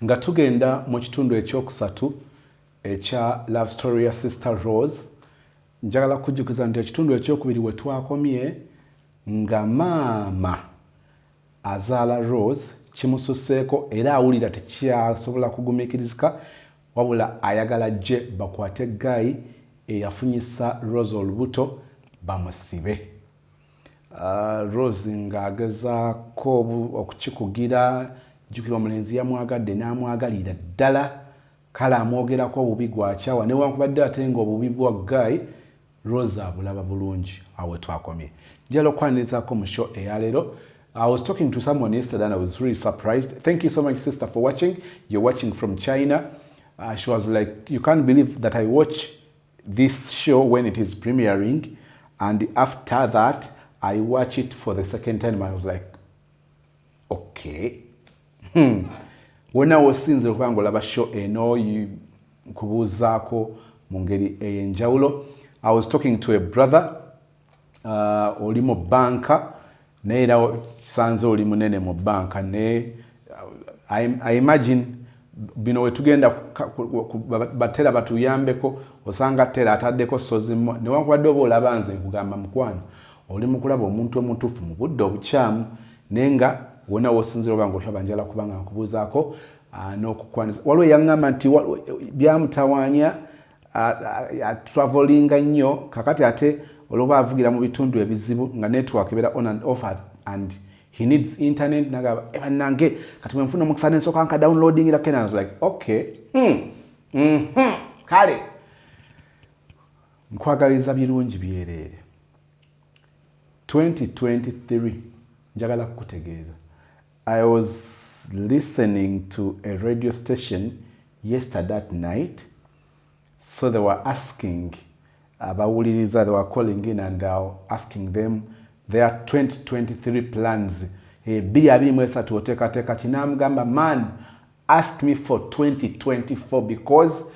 nga tugenda mu kitundu ekyokusatu ekya love story ya Sister Rose. Njagala kujjukiza nti ekitundu ekyokubiri we twakomye nga maama azaala Rose kimususseeko era awulira tekyasobola kugumiikirizika wabula ayagala gye bakwate Guy eyafunyisa Rose olubuto bamusibe. Rose ng'agezaako okukikugira, jjukira omulenzi yamwagadde n'amwagalira ddala, kale amwogerako obubi gwakyawa newankubadde ate ng'obubi bwa Guy Rose abulaba bulungi. Awo twakomye. Njala okwanirizaako mu show eyaleero. I was talking to someone yesterday and I was really surprised. Thank you so much, sister, for watching. You're watching from China. She was like, you can't believe that I watch this show when it is premiering, and after that I watch it for the second time. I was like, okay. When I was seeing the olaba show eno nkubuuzaako mu ngeri ey'enjawulo. I was talking to a brother oli mu banka naye era kisanze oli munene mu banka ne I imagine bino we tugenda batera batuyambeko osanga tera ataddeko sozi newankubadde oba olaba nze nkugamba mukwano oli mu kulaba omuntu omutuufu mu budde obukyamu naye nga wonna wosinzira oba ng'otulaba njala kubanga nkubuuzaako n'okukwaniza. Waliwo yaŋŋamba nti byamutawaanya travelinga nnyo kakati ate olwoba avugira mu bitundu ebizibu nga network ebeera on and off and he needs internet nagamba nange kati mwe nfuna omukisa n'ensooka nka downloading era kena. I was like, okay. Kale nkwagaliza birungi byereere. 2023 njagala kukutegeeza. I was listening to a radio station yesterday night. So they were asking abawuliriza, they were calling in and asking them their 2023 plans. B23 oteekateeka kinamugamba, man, ask me for 2024 because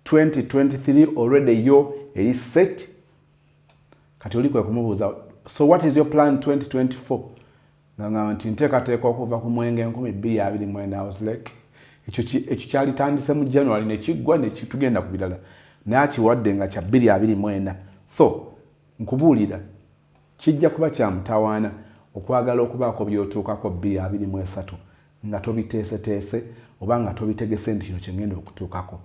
2023 already yo is set. Kati oli kwe kumubuuza, so what is your plan 2024? Ngamba nti nteekateeka okuva ku mwenge 2029. I was like, ekyo kyalitandise mu January nekiggwa nekitugenda ku birala nakiwadde nga kya 2024. So nkubuulira kijja kuba kya mutawaana okwagala okubaako byotuukako 2023 nga tobiteeseteese oba nga tobitegese nti kino kyengenda okutuukako.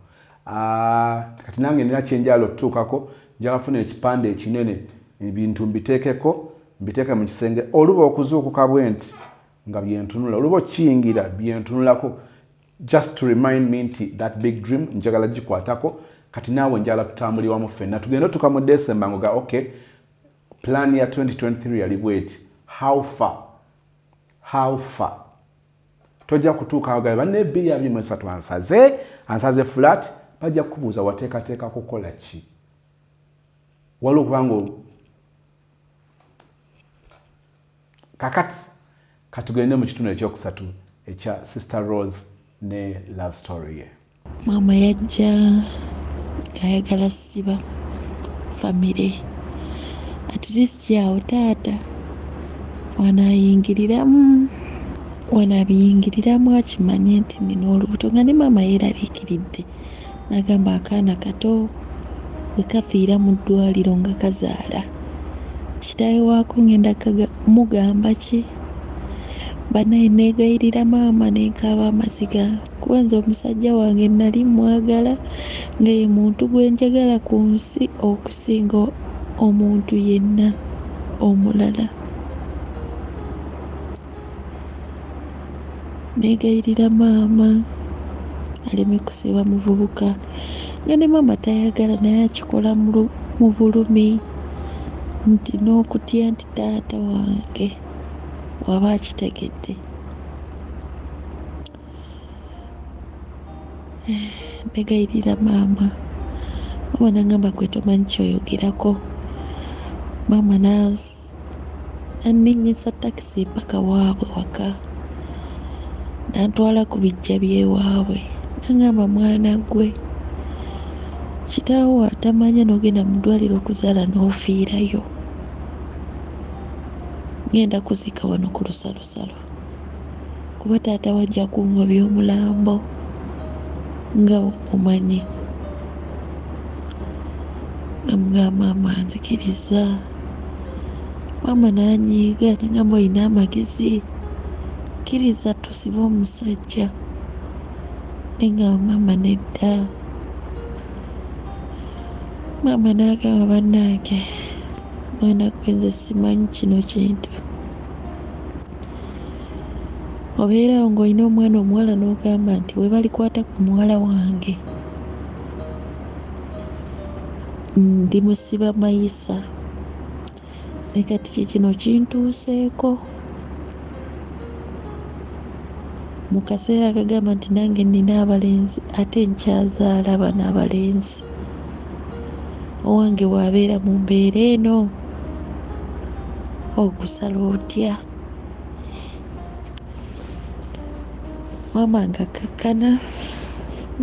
Kati nange nina kyenjala okutuukako, njala funa ekipande ekinene ebintu mbiteekeko, mbiteeke mu kisenge oluba okuzuukuka bwe nti nga byentunula, oluba okiyingira byentunulako, just to remind me nti that big dream njagala gikwatako. Kati naawe njala tutambulirwamu ffenna tugenda tuka mu December ngoga okay, plan ya 2023 yali bweti, how far tojja kutuuka agaye banne B23 ansaze flat bajja kubuuza wateekateeka kukola ki. Waliwo kubanga kakati katugende mu kitundu ekyokusatu ekya Sister Rose ne love story ye. Mama yajja kayagala siba family at least yawo taata wanabiyingiriramu akimanye nti nina olubuto nga ne mama yeeraliikiridde n'agamba akaana kato bwe kafiira mu ddwaliro nga kazaala kitaawe waako ngenda mugamba ki. Banaye neegayirira maama nenkaaba amaziga kuba nze omusajja wange nali mwagala nga ye muntu gwe njagala ku nsi okusinga omuntu yenna omulala. Neegayirira maama aleme kusiba muvubuka nga ne maama tayagala naye akikola mu bulumi nti n'okutya nti taata wange waba akitegedde. Negayirira maama nangamba gwe tomanyi kyoyogerako. Maama nanninyisa takisi mpaka waabwe waka nantwala ku bijja byewaabwe nangamba mwana gwe kitaawo atamanya n'ogenda mu ddwaliro okuzaala n'ofiirayo. Ngenda kuzika wano ku lusalosalo kuba taata wajja kungobya omulambo nga omumanyi. Namugamba maama nzikiriza. Maama n'anyiiga nengamba olina amagezi, kkiriza tusibe omusajja. Nengamba maama nedda. Maama n'agamba bannange mwana gwe nze simanyi kino kintu. Obeerawo ng'olina omwana omuwala n'ogamba nti we balikwata ku muwala wange ndimusiba mayisa. Ne kati kikino kintuuseeko mu kaseera akagamba nti nange nnina abalenzi ate nkyazaala bano abalenzi. Owange bw'abeera mu mbeera eno ogusala otya? Maama ng'akkakkana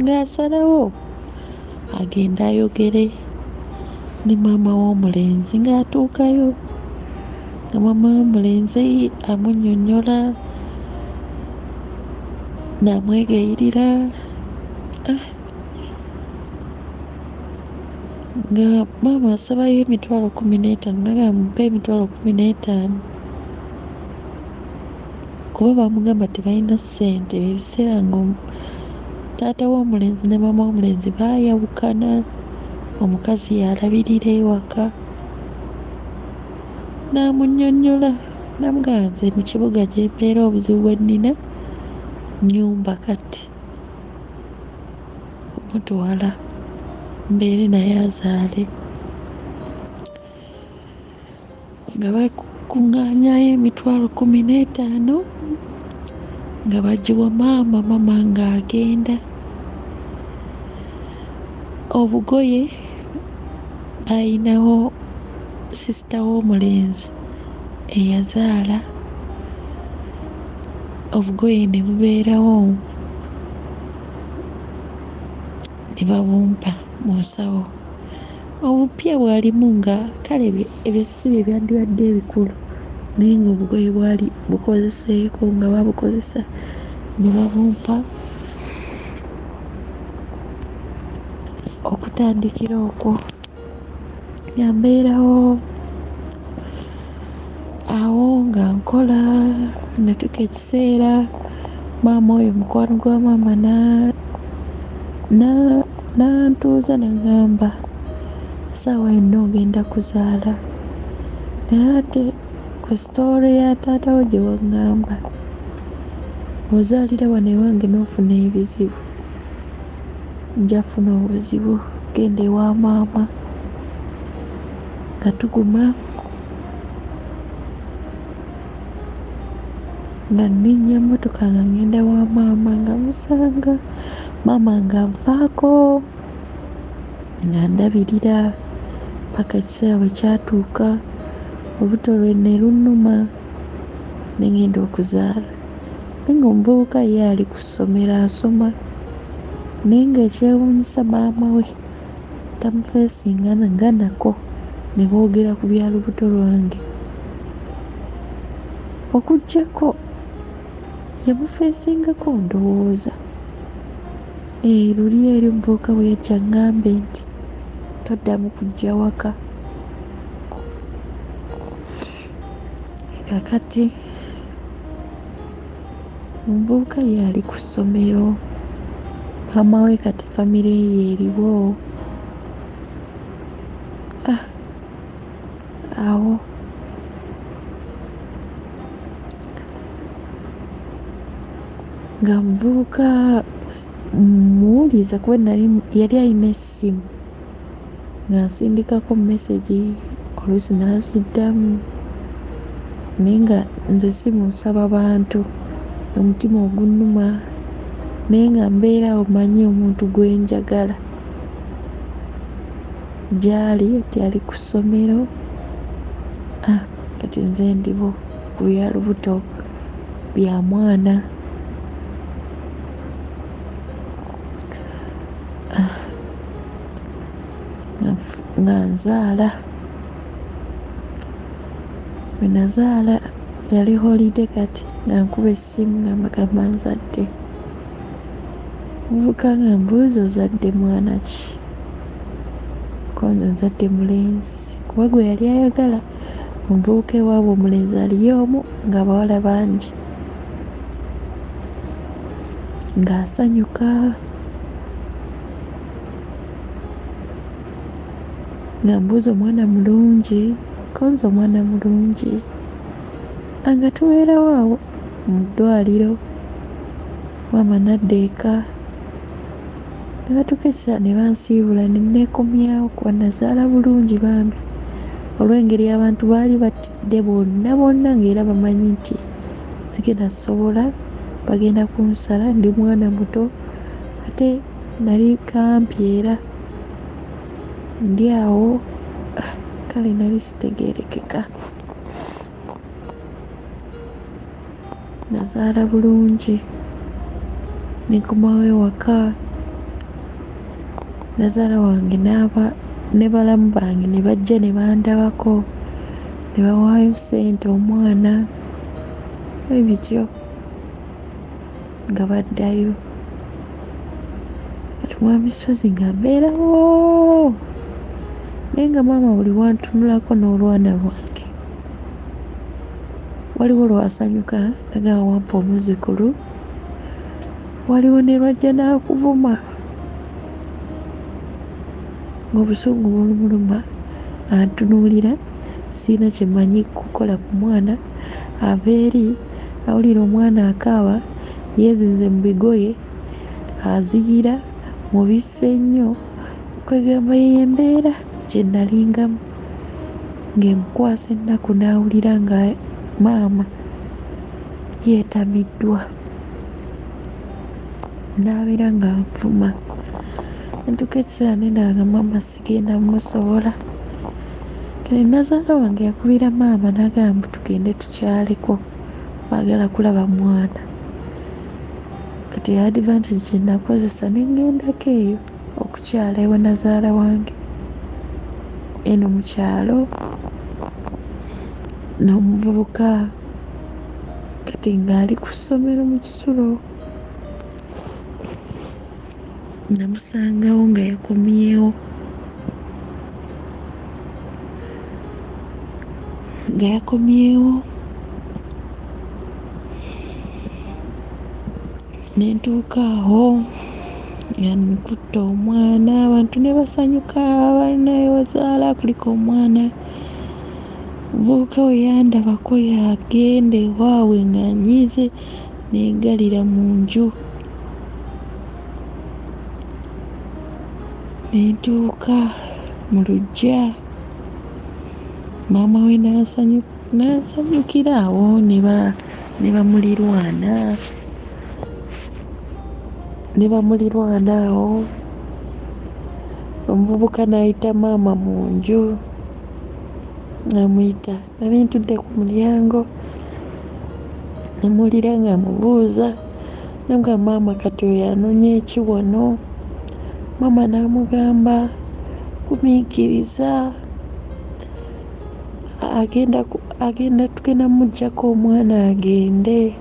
ng'asalawo agenda ayogere ne maama w'omulenzi ng'atuukayo nga maama w'omulenzi amunnyonnyola n'amwegayirira nga maama asabayo emitwalo 15 nagamba mumpe emitwalo 15 kuba bamugamba tebalina ssente. Ebiseera nga taata w'omulenzi ne maama w'omulenzi baayawukana, omukazi yalabirira ewaka. N'amunnyonnyola n'amugamba nze mu kibuga gye mbeera obuzibu bwe nnina nnyumba kati kumutwala mbeere naye azaale. Nga bakuŋŋaanyayo emitwalo 15 nga bagiwa maama, maama ng'agenda. Obugoye bayinawo sisita w'omulenzi eyazaala, obugoye ne bubeerawo ne babumpa mu nsawo. Obupya bwalimu nga kale ebyo si bye byandibadde ebikulu naye ng'obugoye bwali bukozeseeko nga babukozesa ne babumpa okutandikira okwo. Nga mbeerawo awo nga nkola, natuuka ekiseera maama oyo mukwano gwa maama n'antuuza n'aŋŋamba essaawa yonna ogenda kuzaala, naye ate ku sitoori ya taata wo gye waŋŋamba ozaalira wano ewange n'ofuna ebizibu. Nja funa obuzibu, genda ewa maama. Nga tuguma nga nninnya emmotoka nga ngenda wa maama nga musanga maama nga nvaako nga ndabirira paka ekiseera bwe kyatuuka olubuto lwe ne lunnuma ne ngenda okuzaala. Naye ng'omuvubuka ye ali ku ssomero asoma, naye ng'ekyewuunyisa maama we tamufeesingana nga nako ne boogera ku bya lubuto lwange. Okuggyako yamufeesingako ndowooza. Luli eri omuvubuka bwe yajja ŋŋambe nti toddamu kujja waka. Kakati omuvubuka ye ali ku ssomero, maama we kati famire ye eriwo. Awo nga muvubuka muwuliza kuba yali alina essimu nga nsindikako mesegi oluusi n'aziddamu, naye nga nze simusaba bantu, omutima ogunnuma, naye nga mbeerawo manyi omuntu gwe njagala gy'ali ati ali ku ssomero. Kati nze ndibo ku bya lubuto bya mwana. Nga nzaala, bwe nazaala yali holiday kati nga nkuba essimu nga mbagamba nzadde. Muvuka nga mbuuza ozadde mwana ki? Ko nze nzadde mulenzi, kuba gwe yali ayagala. Omuvubuka ewaabwe omulenzi aliyo omu ng'abawala bangi, ng'asanyuka nga mbuuza omwana mulungi, ko nze omwana mulungi. Nga tubeerawo awo mu ddwaliro, maama n'adda eka. Ne batuuka essaawa ne bansiibula ne neekomyawo kuba nazaala bulungi bambi. Olw'engeri abantu baali batidde bonna bonna ng'era bamanyi nti sigenda sobola, bagenda kunsala, ndi mwana muto ate nali kampi era ndi awo. Kale nali sitegeerekeka. Nazaala bulungi ne nkomawo ewaka. Nazaala wange ne balamu bange ne bajja ne bandabako, ne bawaayo ssente omwana bwe bityo nga baddayo. Kati Mwamisozi nga mbeerawo, naye nga maama buli wantunulako n'olwana lwange waliwo lwasanyuka nagamba wampa omuzukulu, waliwo ne lwajja n'akuvuma ng'obusungu bulumuluma, antunuulira sirina kye mmanyi kukola ku mwana. Ava eri awulira omwana akaaba, yeezinze mu bigoye, aziyira, mubisse nnyo, kwegamba yeyo embeera gye nalingamu. Ng'emukwasa ennaku n'awulira nga maama yeetamiddwa, n'abeera nga nvuma. Entuuka ekiseera ne ndaba maama sigenda musobola. Kale nazaala wange yakubira maama n'agamba tugende tukyaleko, baagala kulaba mwana. Kati advantage gye nakozesa ne ngendako eyo okukyala ewa nazaala wange eno mu kyalo. N'omuvubuka kati ng'ali ku ssomero mu kisulo, namusangawo nga yakomyewo, ne ntuuka awo nga nkutte omwana, abantu ne basanyuka, balina we bazaala kuliko omwana. Omuvubuka we yandabako yagenda ewaabwe nga nnyiize, neegalira mu nju. Ne ntuuka mu luggya, maama we n'ansanyukira awo, ne bamulirwana awo. Omuvubuka n'ayita maama mu nju, n'amuyita. Nali ntudde ku mulyango, ne muwulira ng'amubuuza, namugamba maama kati oyo anoonya eki wano? Maama n'amugamba gumiikiriza, tugenda muggyako omwana agende.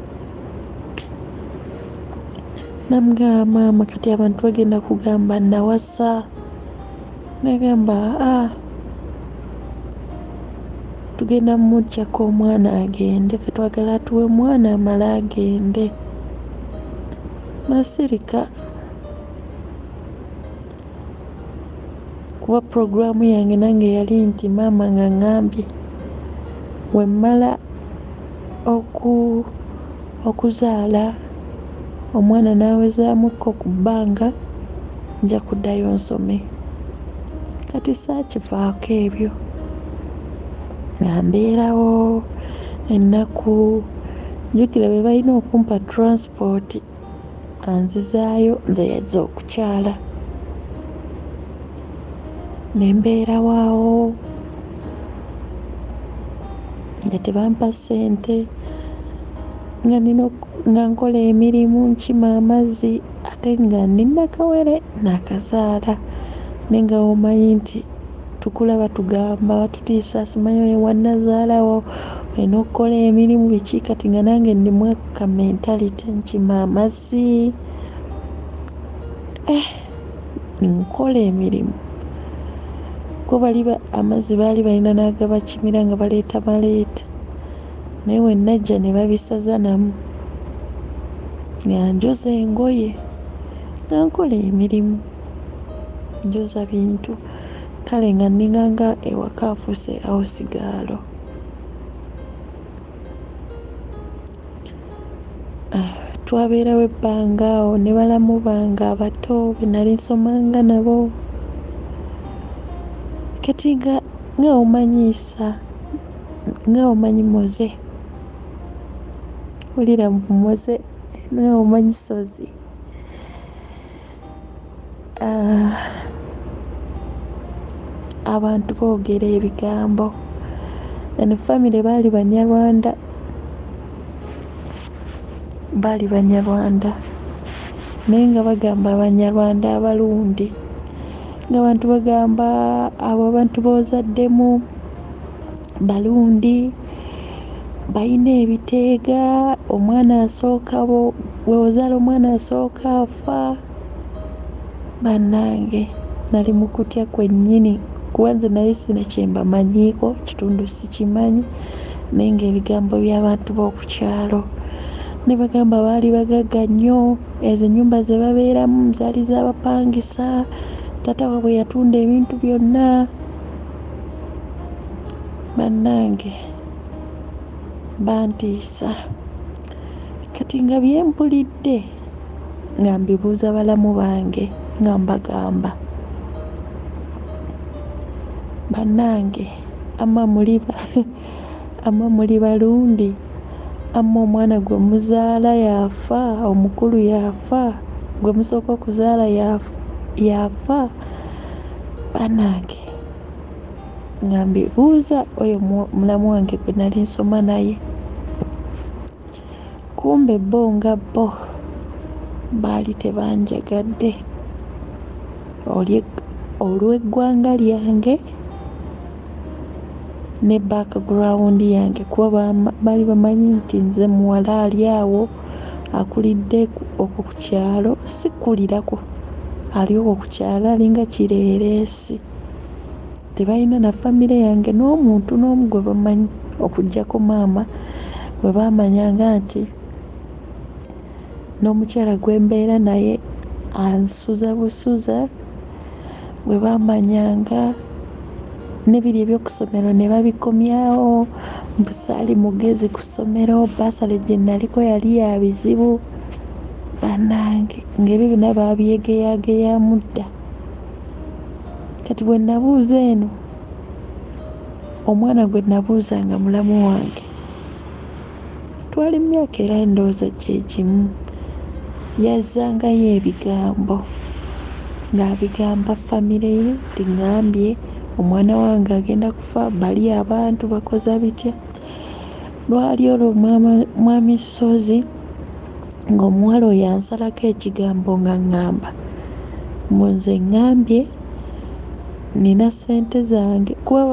Namugamba maama kati abantu bagenda kugamba nawasa. Nagamba tugenda muggyako omwana agende, ffe twagala tuwe mwana amale agende. Nasirika kuba puroguramu yange nange yali nti maama nga ngambye we mmala okuzaala omwana n'awezaamuko ku bbanga nja kuddayo nsome. Kati saakivaako ebyo, nga mbeerawo ennaku. Jjukira be balina okumpa transport anzizaayo, nze yazza okukyala. Ne mbeerawo awo nga tebampa ssente, nga nkola emirimu, nkima amazzi, ate nga nina kawere n'akazaala. Naye nga omanyi nti tukulaba tugamba batutiisa simanyi oyo wannazaalawo olina okukola emirimu biki kati nga nange ndimu ka mentality nkima amazzi nkola emirimu ko amazzi baali balina n'agabakimira nga baleeta maleeta naye wenajja ne babisaza namu nga njoza engoye nga nkola emirimu njoza bintu kale nga nninganga ewaka afuuse awosigaalo. Twabeerawo ebbanga awo ne balamu bange abato be nali nsomanga nabo kati nga omanyiisa nga omanyi moze wulira mumoze nga omanyi sozi abantu boogera ebigambo eno famire baali Banyarwanda naye nga bagamba Abanyarwanda abalundi nga abantu bagamba abo abantu boozaddemu balundi balina ebiteega omwana asooka weozaala omwana asooka afa bannange nali mu kutya kwennyini kuba nze nali sina kyembamanyiiko kitundu sikimanyi naye ng'ebigambo by'abantu b'oku kyalo ne bagamba baali bagagga nnyo ezo ennyumba ze babeeramu zaali z'abapangisa taata waabwe yatunda ebintu byonna bannange bantiisa kati nga byempulidde nga mbibuuza balamu bange nga mbagamba bannange ama muli balundi ama omwana gwe muzaala yafa omukulu yafa gwe musooka okuzaala yafa bannange nga mbibuuza oyo mulamu wange gwe nali nsoma naye kumbe bo nga bo baali tebanjagadde olw'eggwanga lyange ne background yange kuba baali bamanyi nti nze muwala ali awo akulidde okwo ku kyalo sikulirako ali okwo ku kyalo alinga kireereesi tebalina na famire yange n'omuntu n'omu gwe bamanyi okuggyako maama bwe baamanyanga nti n'omukyala gwe mbeera naye ansuza busuza bwe baamanyanga n'ebiri ebyokusomero ne babikomyawo mbusaali mugezi ku ssomero basale gye naliko yali ya bizibu bannange ng'ebyo byonna baabyegeyageyamu dda kati bwe nabuuza eno omwana gwe nabuuzanga mulamu wange twali mu myaka era endowooza gyegimu yazzangayo ebigambo ng'abigamba famire ye tingambye omwana wange agenda kufa bali abantu bakoza bitya lwali olwo mwami Sozi ng'omuwala oyo ansalako ekigambo nga ŋŋamba nze ŋŋambye nina ssente zange kuba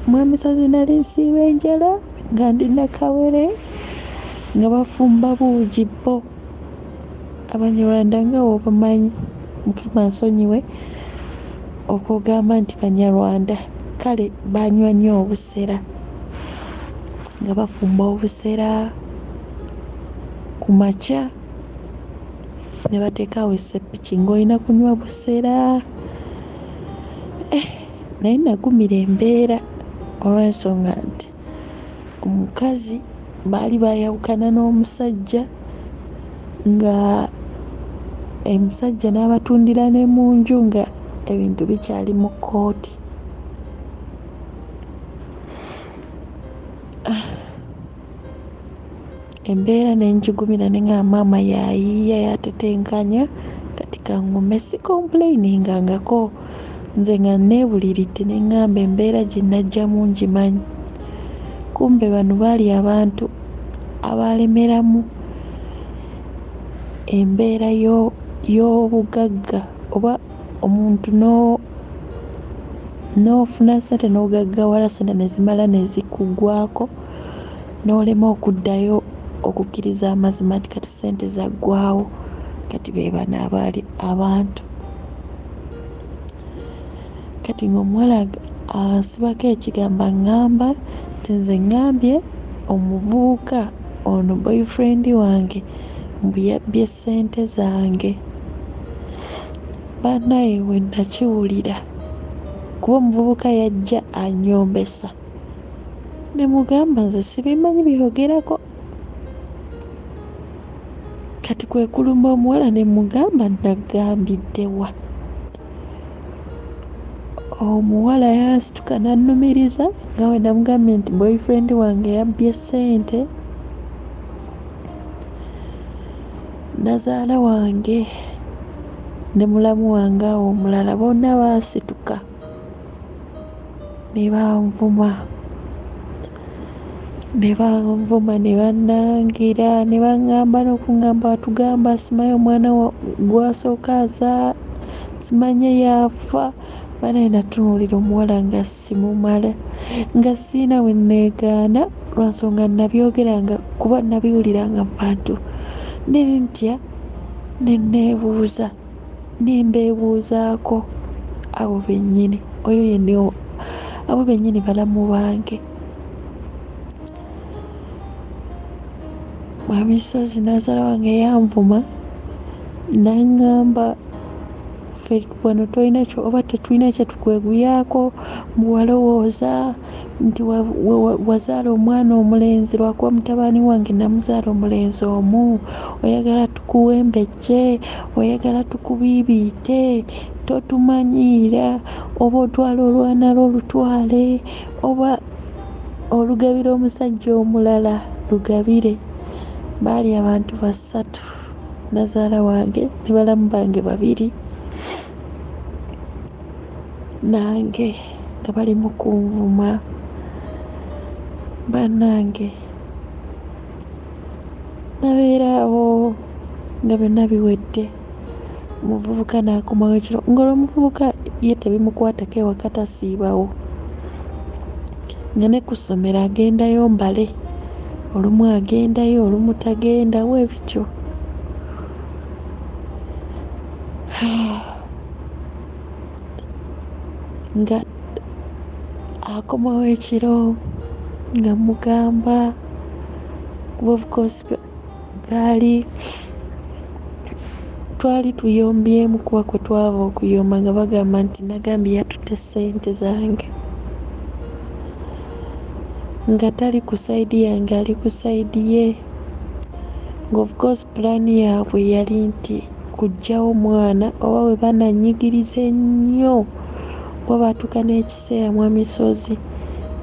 mwami Sozi nali nsiiba enjala nga ndina kawere nga bafumba buugi bo Abanyarwanda nga wobamanyi Mukama nsonyiwe okugamba nti Banyarwanda kale banywa nnyo obusera nga bafumba obusera ku makya ne bateekawo esseppiki ng'olina kunywa busera naye nagumira embeera olw'ensonga nti omukazi baali bayawukana n'omusajja nga omusajja n'abatundira ne mu nju nga ebintu bikyali mu kkooti embeera nenjugumira ne nga maama yayiiya yatetenkanya kati kaŋŋume si complaining-angako nze nga neebuliridde ne ŋŋamba embeera gye najjamu ngimanyi kumbe bano baali abantu abalemeramu embeera y'obugagga oba omuntu n'ofuna ssente n'ogaggawala ssente ne zimala ne zikugwako n'olema okuddayo okukkiriza amazima nti kati ssente zaggwawo, kati be bano abaali abantu. Kati ng'omuwala asibako ekigambo aŋŋamba nti nze ŋŋambye omuvubuka ono boyfriend wange mbu yabbye ssente zange. Bannaye bwe nakiwulira, kuba omuvubuka yajja annyombesa, ne mugamba nze sibimanyi byogerako. Kati kwe kulumba omuwala ne mugamba nagambidde wa? Omuwala yansituka n'annumiriza nga bwe namugambye nti boyfriend wange yabbye ssente. Nazaala wange ne mulamu wange awo omulala bonna baasituka ne banvuma ne bannangira ne baŋŋamba n'okuŋŋamba watugamba simanyi omwana gwasooka azaa simanye yaafa. Banaye natunuulira omuwala nga simumala, nga siina we nneegaana lwansonga nabyogeranga kuba nabiwuliranga mu bantu. Ne ntya ne neebuuza ne mbeebuuzaako abo bennyini, oyo yenni abo bennyini balamu bange. Mwami Sozi nazaala wange yanvuma n'aŋŋamba ffe wano tolina oba tetulina kye tukweguyaako, mbu walowooza nti wazaala omwana omulenzi lwakuba mutabani wange namuzaala omulenzi omu, oyagala tukuwembejje, oyagala tukubiibiite, totumanyiira, oba otwala olwana lwo olutwale, oba olugabire omusajja omulala lugabire. Baali abantu basatu, nazaala wange ne balamu bange babiri, nange nga bali mu kunvuma. Bannange nabeera awo nga byonna biwedde. Omuvubuka n'akomawo ekiro, ng'olw'omuvubuka ye tebimukwatako ewaka tasiibawo, nga ne ku ssomero agendayo mbale, olumu agendayo olumu tagenda, bwe bityo. Nga akomawo ekiro nga mugamba kuba of course twali tuyombyemu kuba kwe twava okuyomba nga bagamba nti nagambye yatutte ssente zange, nga tali ku sayidi yange ali ku sayidi ye, nga of course pulaani yaabwe yali nti kuggyawo omwana oba bwe bananyigiriza ennyo kuba baatuuka n'ekiseera Mwami Sozi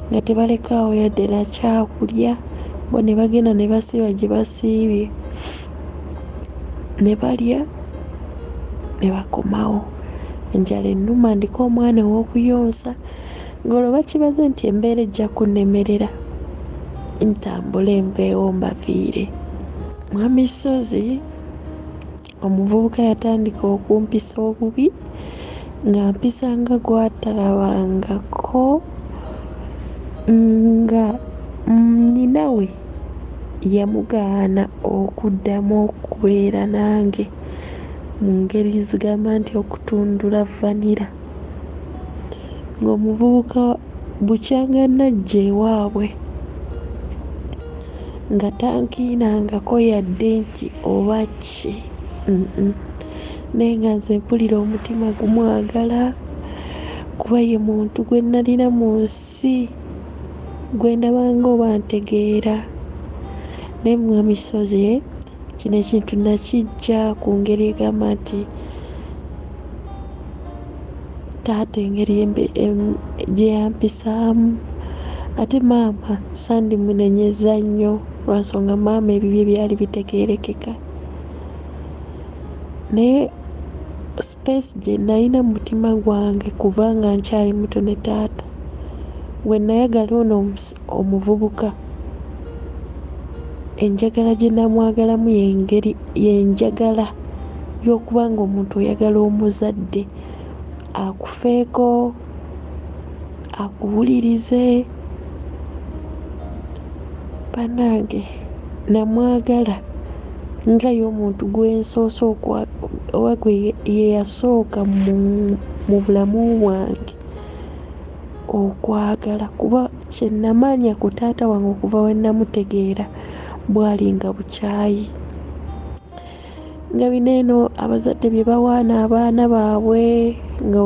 nga tebalekaawo yadde na kyakulya, bo ne bagenda ne basiiba gye basiibye ne balya ne bakomawo. Enjala ennuma ndiko omwana ow'okuyonsa, ng'olwo bakibaze nti embeera ejja kunnemerera, ntambule nveewo mbaviire. Mwami Sozi omuvubuka yatandika okumpisa obubi, nga mpisa nga gwatalabangako, nga nnyina we yamugaana okuddamu okubeera nange mu ngeri zigamba nti okutundula vanira, ng'omuvubuka bukyanga najja ewaabwe nga tankiinangako yadde nti oba ki, naye nga nze mpulira omutima gumwagala kuba ye muntu gwe nalina mu nsi gwe ndabanga oba ntegeera. Naye Mwami Sozi kino ekintu nakijja ku ngeri egamba nti taata engeri gye yampisaamu, ate maama sandimunenyeza nnyo lwansonga maama ebibye byali bitegeerekeka, naye space gye nalina mu mutima gwange kuva nga nkyali muto ne taata, we nayagala ono omuvubuka, enjagala gye namwagalamu yenjagala y'okuba nga omuntu oyagala omuzadde akufeeko akuwulirize. Bannange namwagala nga y'omuntu gwensoose oba gwe yeyasooka mu bulamu bwange okwagala, kuba kye namanya ku taata wange okuva we namutegeera bwali nga bukyayi. Nga bino eno abazadde bye bawaana abaana baabwe nga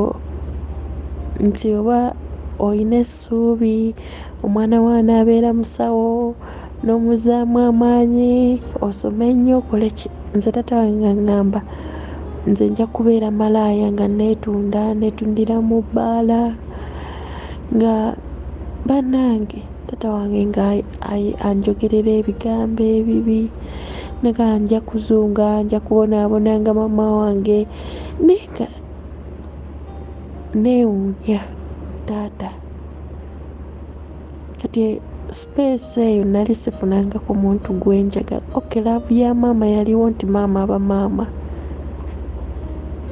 nti oba oyina essuubi omwana waana abeera musawo n'omuzaamu amaanyi osome nnyo okole ki. Nze taata wange ngamba nze nja kubeera malaaya nga neetundira mu bbaala, nga bannange taata wange nga anjogerera ebigambo ebibi, nga nja kuzunga, nja kubonaabona nga mama wange, naye nga neewuunya taata. Kati space eyo nali sifunangako muntu gwenjagala. Laavu ya maama yaliwo nti maama aba maama,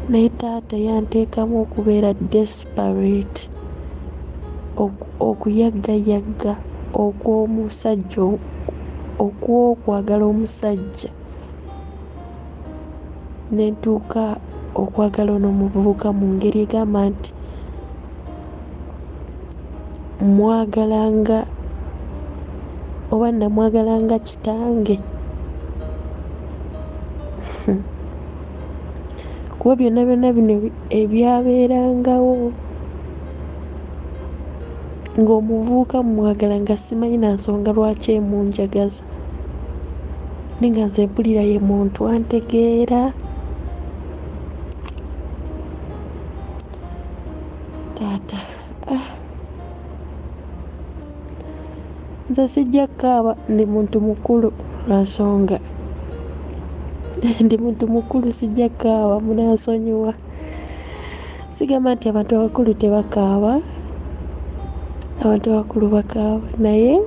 naye taata yanteekamu okubeera desperate, okuyaggayagga okw'omusajja, okw'okwagala omusajja, ne ntuuka okwagala ono omuvubuka mu ngeri egamba nti mwagalanga oba namwagalanga kitange. Kuba byonna bino ebyabeerangawo ng'omuvubuka mumwagala nga simanyi na nsonga lwaki emunjagaza, naye nga nze mpulira ye muntu antegeera. Taata nze sijja kukaaba, ndi muntu mukulu lwa nsonga ndi muntu mukulu, sijja kukaaba, munansonyiwa. Sigamba nti abantu abakulu tebakaaba, abantu abakulu bakaaba, naye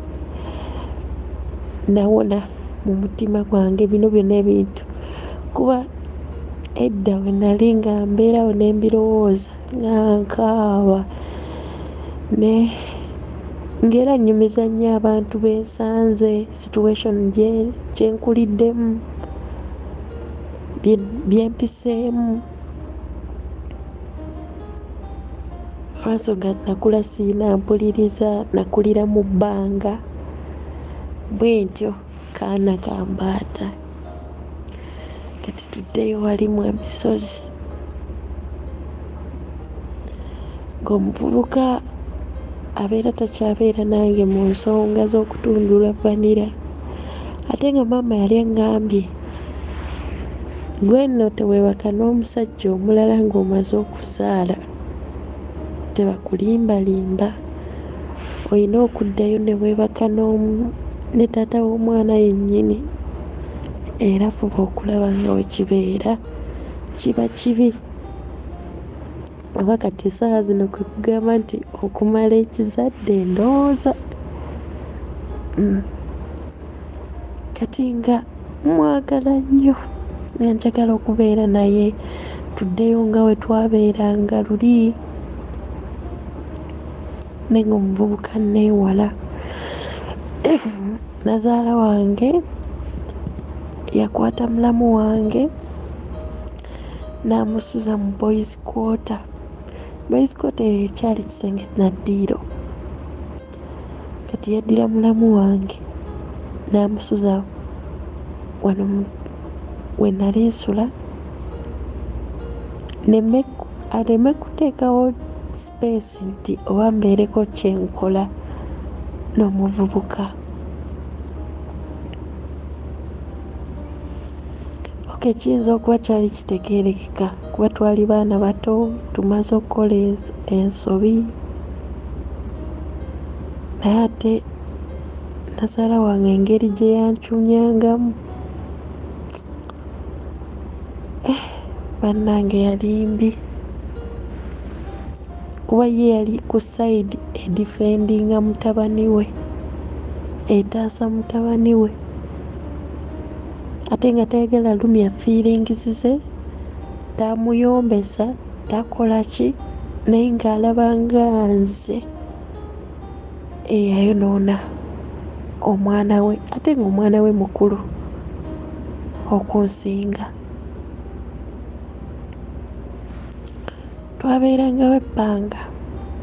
nawona mu mutima gwange bino byonna ebintu, kuba edda we nali nga mbeerawo ne mbirowooza nga nkaaba, ng'era nnyumiza nnyo abantu bensanze, situation gye nkuliddemu, bye mpiseemu. Olw'ensonga nakula sirina mpuliriza, nakulira mu bbanga bwe ntyo, kaana kambaata. Kati tuddeyo wali mu emisozi, ng'omuvubuka abeera takyabeera nange mu nsonga z'okutundula vanira, ate nga maama yali aŋŋambye gwe nno teweebaka n'omusajja omulala ng'omaze okuzaala, tebakulimbalimba, olina okuddayo ne weebaka ne taata w'omwana yennyini, era fuba okulaba nga we kibeera kiba kibi. Oba kati essaawa zino kwe kugamba nti okumala ekizadde ndowooza kati nga mwagala nnyo, nga njagala okubeera naye, tuddeyo nga we twabeeranga luli, naye ng'omuvubuka neewala. Nazaala wange yakwata mulamu wange n'amusuza mu boys quarter. Boys quarter eyo ekyali kisenge na ddiiro. Kati yaddira mulamu wange n'amusuza wano we nali nsula, aleme kuteekawo space nti oba mbeereko kye nkola n'omuvubuka. Kiyinza okuba kyali kitegeerekeka kuba twali baana bato, tumaze okukola ensobi, naye ate nazaala wange engeri gye yancuunyangamu, bannange yali mbi, kuba ye yali ku sayidi edifendinga mutabani we, etaasa mutabani we, ate nga tayagala lumya feelings ze, tamuyombesa, takola ki, naye ng'alaba nga nze eyayonoona omwana we, ate ng'omwana we mukulu okunsinga. Twabeerangawo ebbanga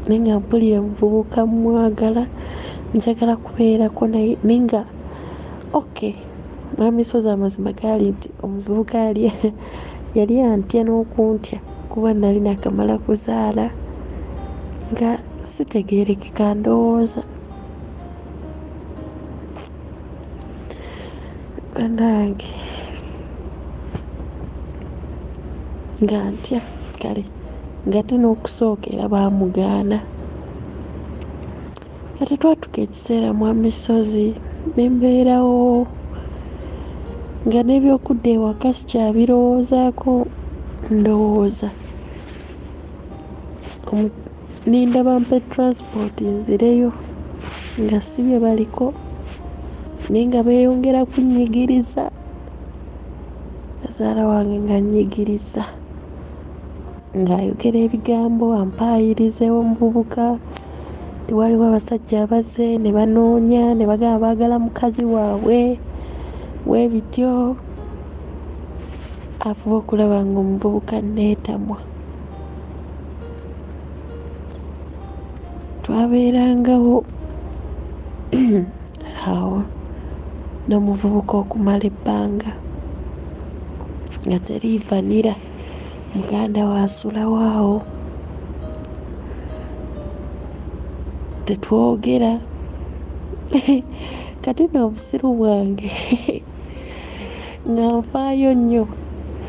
naye nga mpulira omuvubuka mwagala, njagala kubeerako naye nga okay, mwami Sozi amazima gaali nti omuvubuka yali antya n'okuntya kuba nali nakamala kuzaala nga sitegeerekeka, ndowooza bannange nga ntya kale nga te n'okusookera baamugaana. Kati twatuka ekiseera mwami Sozi ne mbeerawo nga n'ebyokudda ewaka sikyabirowoozaako, ndowooza ninda bampe transport nzireyo nga si bye baliko, naye nga beeyongera kunnyigiriza, muzaala wange nga nnyigiriza ng'ayogera ebigambo ampaayirizeewo omuvubuka. Tiwaliwo abasajja abazze ne banoonya ne bagamba baagala mukazi waabwe bwe bityo, afuba okulaba ng'omuvubuka neetamwa. Twabeerangawo awo n'omuvubuka okumala ebbanga nga teriivanira, muganda we asulawo awo, tetwogera. Kati n'obusiru bwange nga nfaayo nnyo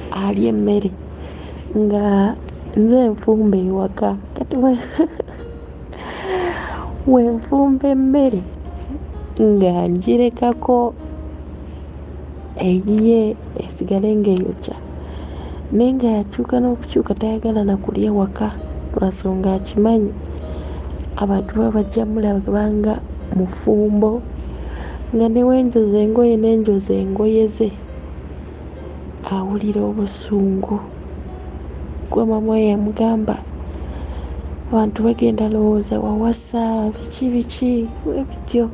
alya emmere nga nze nfumba ewaka. Kati wenfumba emmere nga ngirekako eyiye esigale ng'eyokya, naye nga yakyuka n'okukyuka tayagala na kulya waka lwansonga akimanyi abantu baba bajja mulabanga mufumbo, nga ne wenjoza engoye n'enjoza engoye ze awulira obusungu. Gwe maama we yamugamba abantu bagenda lowooza wawasa biki bwe bityo.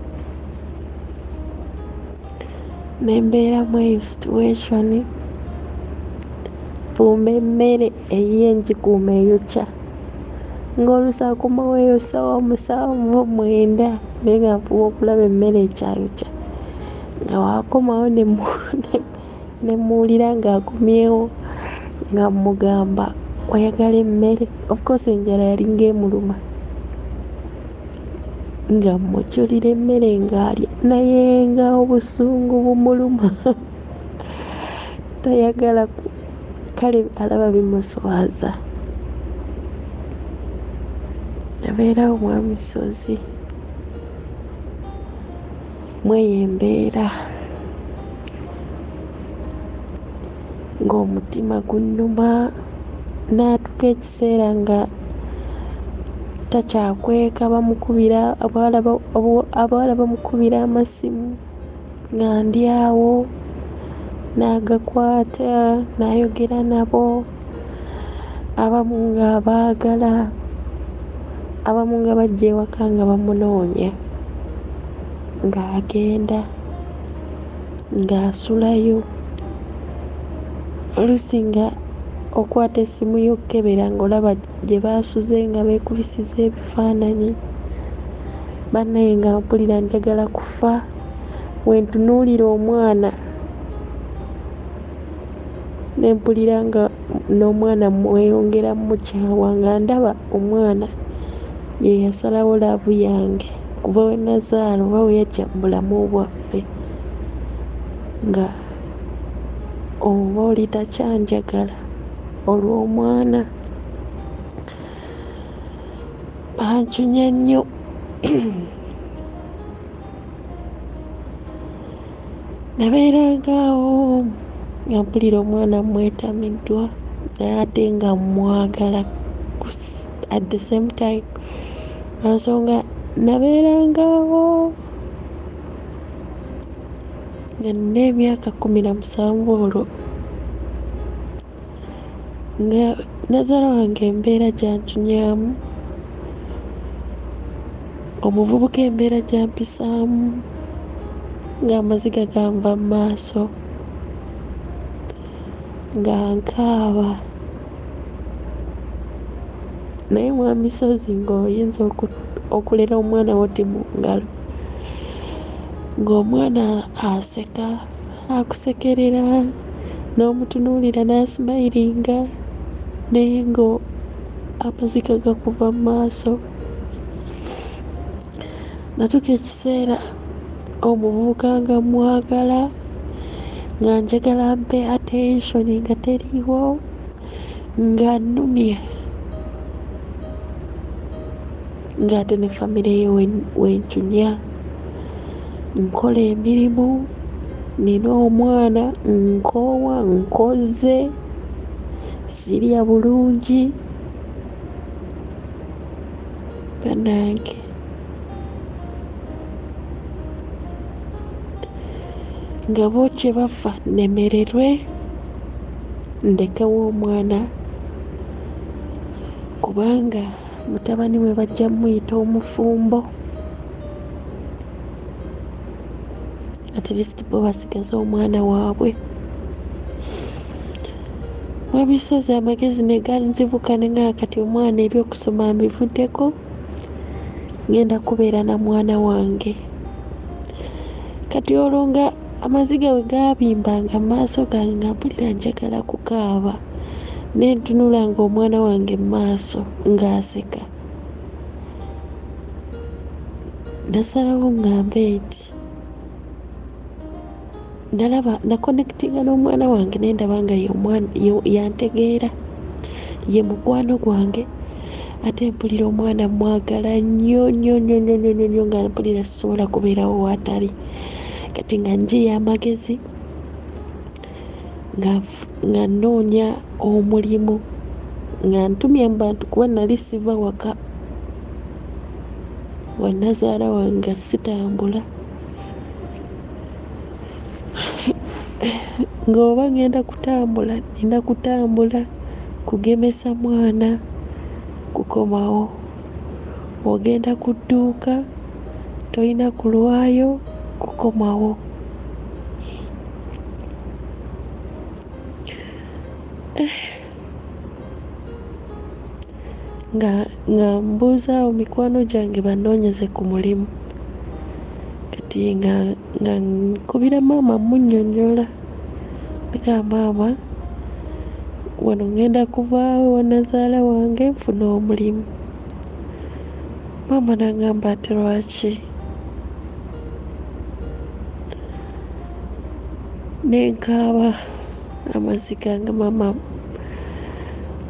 Ne mbeeramu eyo situation, fumba emmere eyiye ngikuuma eyokya, ng'oluusi akomawo eyo ssaawa 7:30 naye nga nfuba okulaba emmere ekyayokya, nga waakomawo ne muwulira ng'akomyewo nga mmugamba oyagala emmere. Of course enjala yalinga emuluma, nga mmukyulira emmere ng'alya naye nga obusungu bumuluma tayagala kale alaba bimuswaza. Yabeerawo mwami Sozi mweyo embeera ng'omutima gunnuma, n'atuuka ekiseera nga takyakweka, abawala bamukubira amasimu nga ndi awo, n'agakwata n'ayogera nabo, abamu ng'abaagala, abamu nga bajja ewaka nga bamunoonya, ng'agenda ng'asulayo. Oluusi nga okwata essimu y'okkebera ng'olaba gye baasuze nga beekubisiza ebifaananyi. Bannaye nga mpulira njagala kufa, wentunuulira omwana ne mpulira nga n'omwana mweyongera mukyawa, nga ndaba omwana ye yasalawo laavu yange kuva we nazaala oba we yajja mu bulamu bwaffe, nga oba oli takyanjagala olw'omwana. Bancunya nnyo nabeeranga awo nga mpulira omwana mwetamiddwa naye ate nga mwagala at the same time, lwansonga nabeeranga awo nga nina emyaka 17 olwo, nga nazaala wange embeera gyancunyaamu omuvubuka embeera gyampisaamu ng'amaziga ganva mu maaso nga nkaaba naye mwamisozi ng'oyinza okulera omwana wo ti mu ngalo ng'omwana aseka akusekerera n'omutunuulira n'asimayiringa naye ngo amaziga gakuva mu maaso. Natuuka ekiseera omuvubuka nga mwagala nga njagala mpe attention nga teriiwo nga nnumya ng'ate ne famire ye wencunya nkola emirimu nina omwana nkoowa nkoze sirya bulungi bannange. Nga bookye bafa nnemererwe ndekewo omwana kubanga mutabani we bajja muyita omufumbo at least bo basigaza omwana waabwe. Wabisozi amagezi ne ganzibuka ne nga kati omwana ebyokusoma mbivuddeko ngenda kubeera na mwana wange. Kati olwo nga amaziga we gaabimbanga mu maaso gange nga mpulira njagala kukaaba ne ntunula ng'omwana wange mu maaso ng'aseka. Nasalawo ngambe nti nakonekitinga n'omwana wange ne ndaba nga yantegeera ye mukwano gwange ate mpulira omwana mwagala nnyo nnyo nnyo nnyo nnyo nnyo nga mpulira sisobola kubeerawo waatali. Kati nga njiya amagezi nga nnoonya omulimu nga ntumya mu bantu kuba nali siva waka wannazaala wange nga sitambula ng'oba ngenda kutambula kugemesa mwana kukomawo, ogenda ku dduuka tolina kulwayo kukomawo. nga mbuuzaawo mikwano gyange bannoonyeze ku mulimu. Kati nga nkubira maama munnyonnyola nika maama wano ngenda kuvaawo wannazaala wange nfuna omulimu. Maama n'agamba ati lwaki? Nenkaaba amaziga nga maama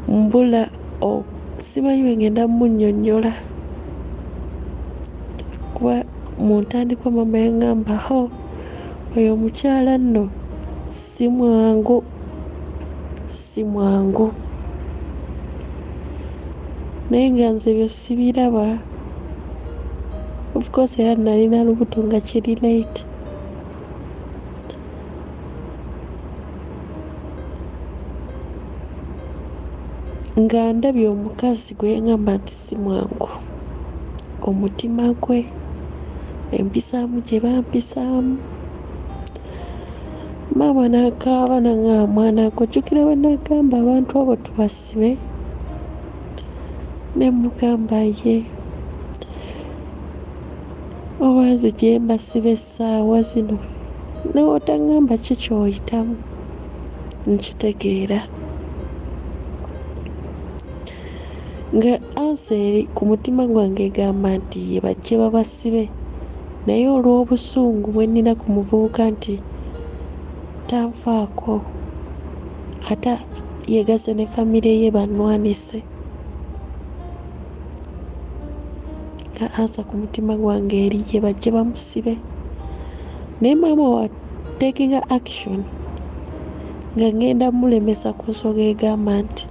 mbula simanyi we ngenda munnyonnyola kuba mu ntandikwa maama yangamba oyo omukyala nno si mwangu naye nga nze ebyo sibiraba. Of course era nalina lubuto nga kiri late. Nga ndabye omukazi gwe yangamba nti si mwangu, omutima gwe, empisaamu gye bampisaamu. Maama n'akaaba nangamba mwana gwe ojjukira we nagamba abantu abo tubasibe? Ne mugamba ye owazi gye mbasiba essaawa zino nawe otangamba ki ky'oyitamu nkitegeera. Nga anseri ku mutima gwange egamba nti ye bajje babasibe naye olw'obusungu bwe nnina ku muvubuka nti tanfaako ate yegaze ne famire ye bannwanise, nga ansa ku mutima gwange eri ye bajje bamusibe. Naye maama wa taking action nga ngenda mulemesa ku nsonga egamba nti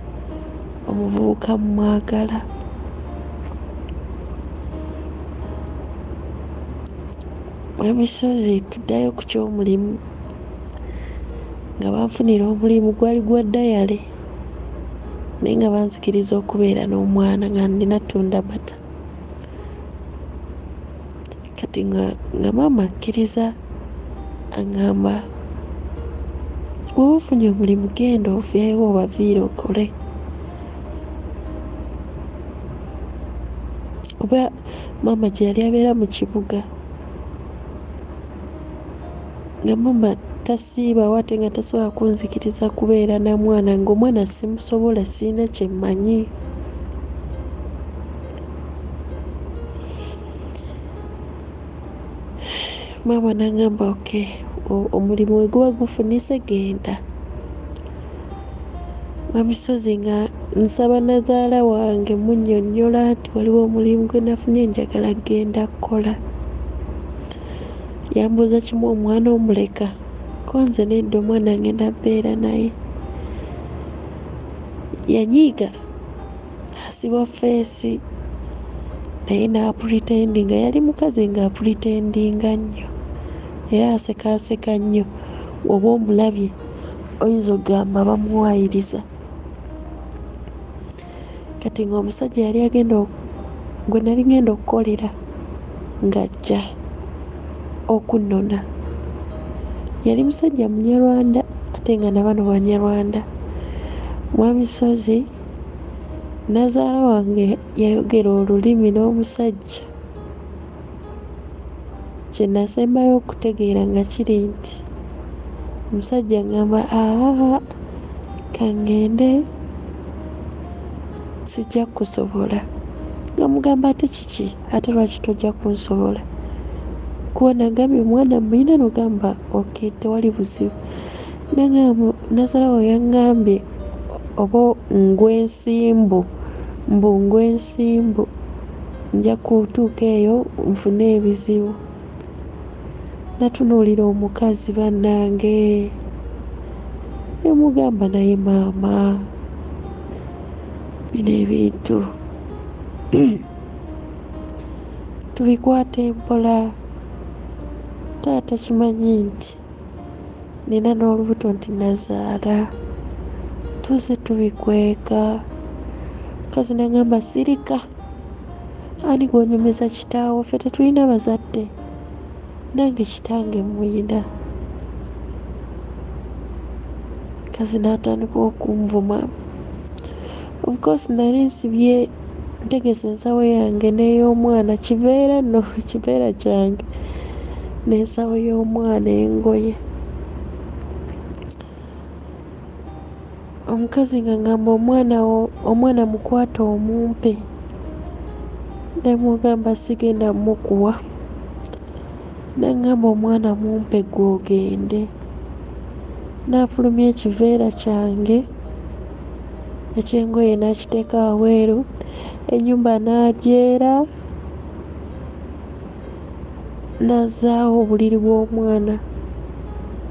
omuvubuka mwagala. Emisozi tuddayo ku ky'omulimu nga banfunira omulimu gwali gwa dayale naye nga banzikiriza okubeera n'omwana nga nina tunda mata. kati nga maama akkiriza aŋŋamba bw'oba ofunye omulimu genda oveewo obaviire okole. Kuba maama gye yali abeera mu kibuga nga maama tasiibawo ate nga tasobola kunzikiriza kubeera na mwana ng'omwana simusobola, sirina kye mmanyi. Maama n'aŋŋamba okay, omulimu we guba gufunise genda. Wamisozi nga nsaba nazaala wange munnyonnyola nti waliwo omulimu gwe nafunye njagala genda kukola. Yambuuza kimu omwana omuleka, ko nze nedda omwana ngenda beera naye. Yanyiiga asiba feesi naye n'apulitendinga, yali mukazi nga apulitendinga nnyo era asekaaseka nnyo. Oba omulabye oyinza okugamba bamuwaayiriza. Kati ng'omusajja yali agenda gwe nali ngenda okukolera ng'ajja okunnona yali musajja Munyarwanda ate nga na bano Banyarwanda. Wamisozi nazaala wange yayogera olulimi n'omusajja kye nasembayo okutegeera nga kiri nti omusajja ngamba kangende sijja kusobola. Nga mugamba ate kiki, ate lwaki tojja kunsobola? Kuba nagambye omwana muyina nogamba okay, tewali buzibu. Nazaala we yaŋŋambye oba ngwensimbu nja kutuuka eyo nfune ebizibu. Natunuulira omukazi bannange ne mugamba naye maama bino ebintu tubikwata empola. Taata kimanyi nti nina n'olubuto nti nazaala, tuzze tubikweka. Mukazi n'aŋŋamba sirika, ani gw'onyumisa kitaawo? Ffe tetulina bazadde, nange kitange muyina. Mukazi n'atandika okunvuma. Of course nali nsibye ntegese ensawo yange n'ey'omwana, kiveera nno kiveera kyange n'ensawo y'omwana engoye. Omukazi nga ngamba omwana mukwate omumpe. Ne mugamba sigenda mukuwa. N'aŋŋamba omwana mumpe gw'ogende. N'afulumya ekiveera kyange eky'engoye n'akiteeka waweeru, ennyumba n'agyera, n'azzaawo obuliri bw'omwana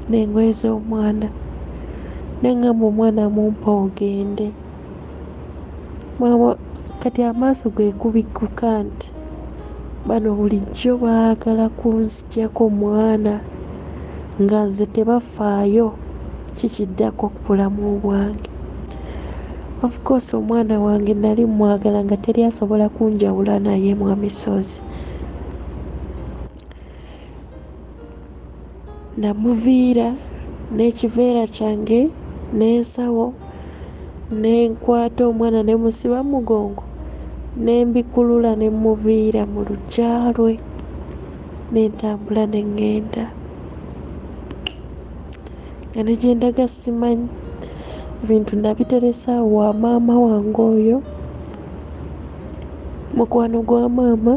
n'engoye z'omwana. N'aŋŋamba omwana mumpe ogende. Maama kati amaaso ge kubikuka nti bano bulijjo baagala kunziggyako mwana nga nze tebafaayo kikiddako ku bulamu bwange. Of course omwana wange nali mwagala nga teri asobola kunjawula naye Mwamisozi. Namuviira n'ekiveera kyange n'ensawo n'enkwata omwana ne musiba mugongo n'embikulula ne muviira mu luggya lwe n'entambula ne ŋŋenda. Nga ne gye ndaga simanyi, ebintu nabiteresa wa maama wange oyo, mukwano gwa maama,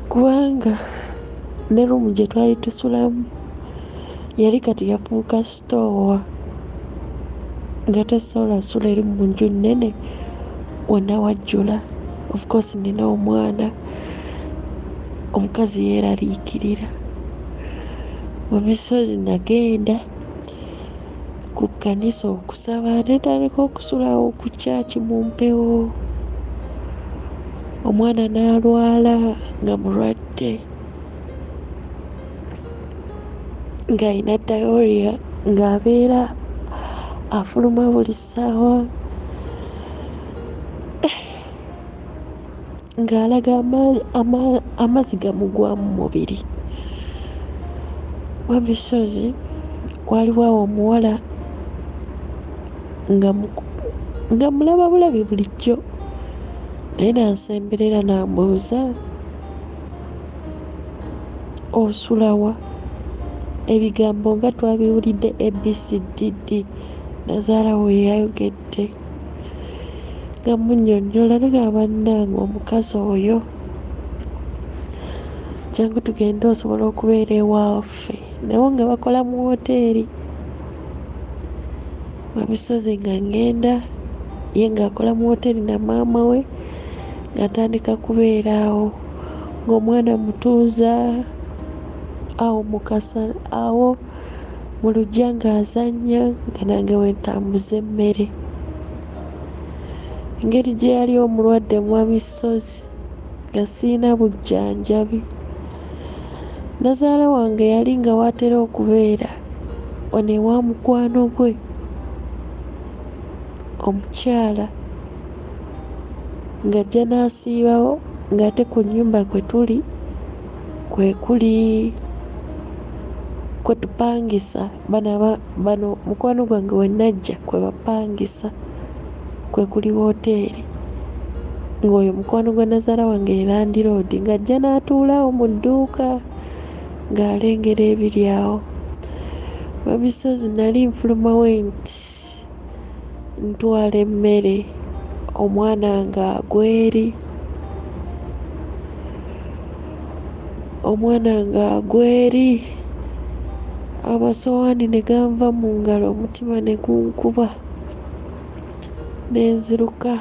kubanga ne ruumu gye twali tusulamu yali kati yafuuka sitoowa nga tasobola sula eri mu nju nnene wonna wajjula. Of course nina omwana, omukazi yeeraliikirira. Wamisozi nagenda ku kkanisa okusaba, netandika okusulawo ku kyaki mu mpewo. Omwana n'alwala nga mulwadde, ng'alina diarrhea, ng'abeera afuluma buli ssaawa. ng'alaga amazzi gamugwamu mubiri. Wamisozi waliwo awo omuwala nga mulaba bulabi bulijjo, naye nansemberera nambuuza, osulawa? Ebigambo nga twabiwulidde ABCDD nazaala we yayogedde nga munnyonnyola nga bannange omukazi oyo jangu tugende osobola okubeera ewaffe. Nabo nga bakola mu woteeri. Wamisozi nga ngenda ye ng'akola mu woteeri na maama we ng'atandika kubeera awo ng'omwana mutuuza awo mukasa awo mu luggya ng'azannya nga nange wentambuza emmere. Engeri gye yali omulwadde mu Wamisozi nga sirina bujjanjabi. Nazaala wange yali nga waatera okubeera wano ewa mukwano gwe omukyala ng'ajja n'asiibawo ng'ate ku nnyumba kwe tuli kwe tupangisa bano mukwano gwange we najja kwe bapangisa kwe kuli woteeri, ng'oyo mukwano gwa nazaala wange ye landiroodi ng'ajja n'atuulawo mu dduuka ng'alengera ebiri awo. Wamisozi nali nfulumawo nti ntwala emmere omwana ng'agweri, amasowaani ne ganva mu ngalo, omutima ne gunkuba, ne nziruka.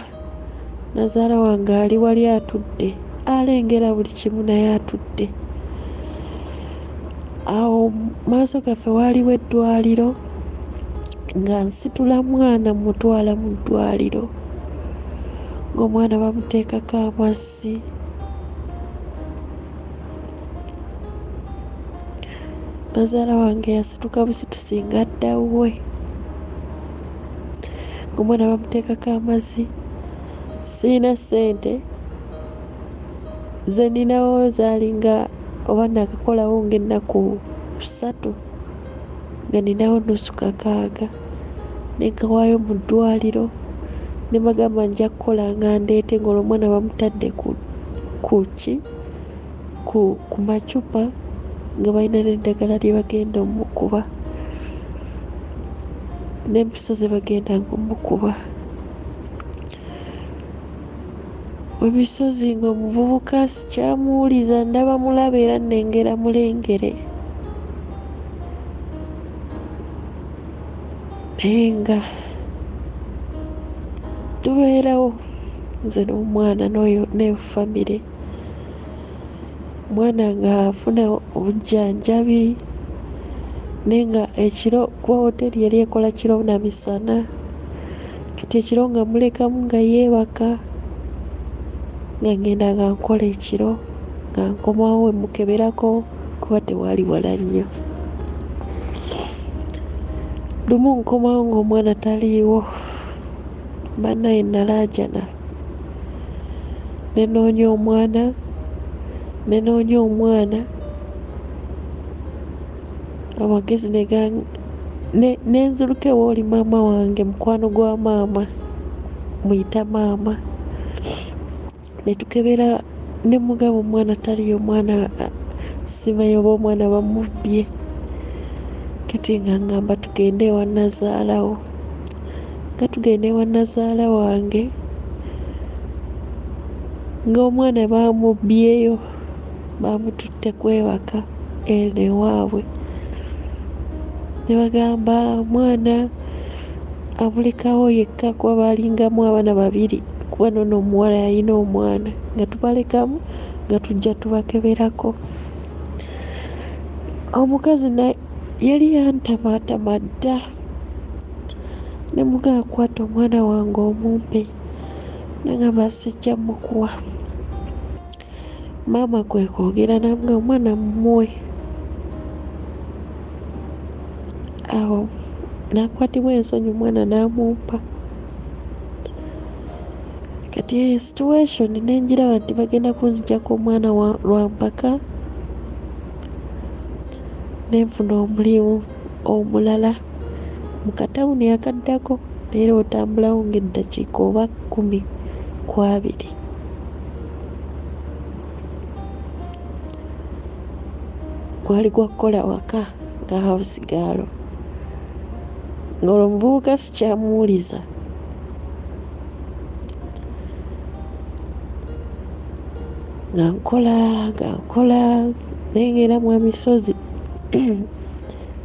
Nazaala wange ali wali atudde alengera buli kimu naye atudde. Awo maaso gaffe waaliwo eddwaliro nga nsitula mwana mutwala mu ddwaliro ng'omwana bamuteekako amazzi. Nazaala wange yasituka busitusi ng'adda wuwe ng'omwana bamuteekako amazzi. Sirina ssente ze nninawo zaalinga oba nakakolawo ng'ennaku 3 nga nninawo nnusu kakaaga ne nkawaayo mu ddwaliro ne bagamba nja kukola nga ndeete ng'olwo omwana bamutadde ku macupa nga balina n'eddagala lye bagenda omukuba n'empiso ze bagenda okumukuba. Wamisozi ng'omuvubuka sikyamuwuliza, ndaba mulaba era nnengera mulengere. Naye nga tubeerawo nze n'omwana n'oyo ne famire, omwana ng'afuna obujjanjabi naye nga ekiro kuba woteeri yali ekola kiro na misana, kati ekiro nga mulekamu nga yeebaka nga ngenda nga nkola ekiro nga nkomawo we mukeberako kuba tewaali wala nnyo. Lumu nkomawo ng'omwana taliiwo, bannaye nalaajana nenoonya omwana amagezi nenzuluka ewooli maama wange, mukwano gwa maama, muyita maama, ne tukebera ne mugaba omwana taliyo, omwana simanyi oba omwana bamubbye. Kati nga ngamba tugende ewa nazaalawo, nga tugenda ewa nazaala wange ng'omwana baamubbyeyo, baamututte kwebaka eno ewaabwe. Ne bagamba omwana amulekawo yekka kuba baalingamu abaana 2 kuba noono omuwala yalina omwana, nga tubalekamu nga tujja tubakeberako. Omukazi naye yali yantamaatama dda, ne mugamba kwata omwana wange omumpe, nagamba sijja mukuwa. Maama kwe kwogera namugamba omwana mumuwe. Awo n'akwatibwa ensonyi omwana n'amumpa. kati situation nenjiraba nti bagenda kunzijjako omwana lwa mpaka nenfuna omulimu omulala mu katawuni akaddako naye otambulawo ng'eddakiika oba 12. Gwali gwa kukola waka nga house girl ng'olwo omuvubuka sikyamuwuliza. Nga nkola naye ng'era mwami Sozi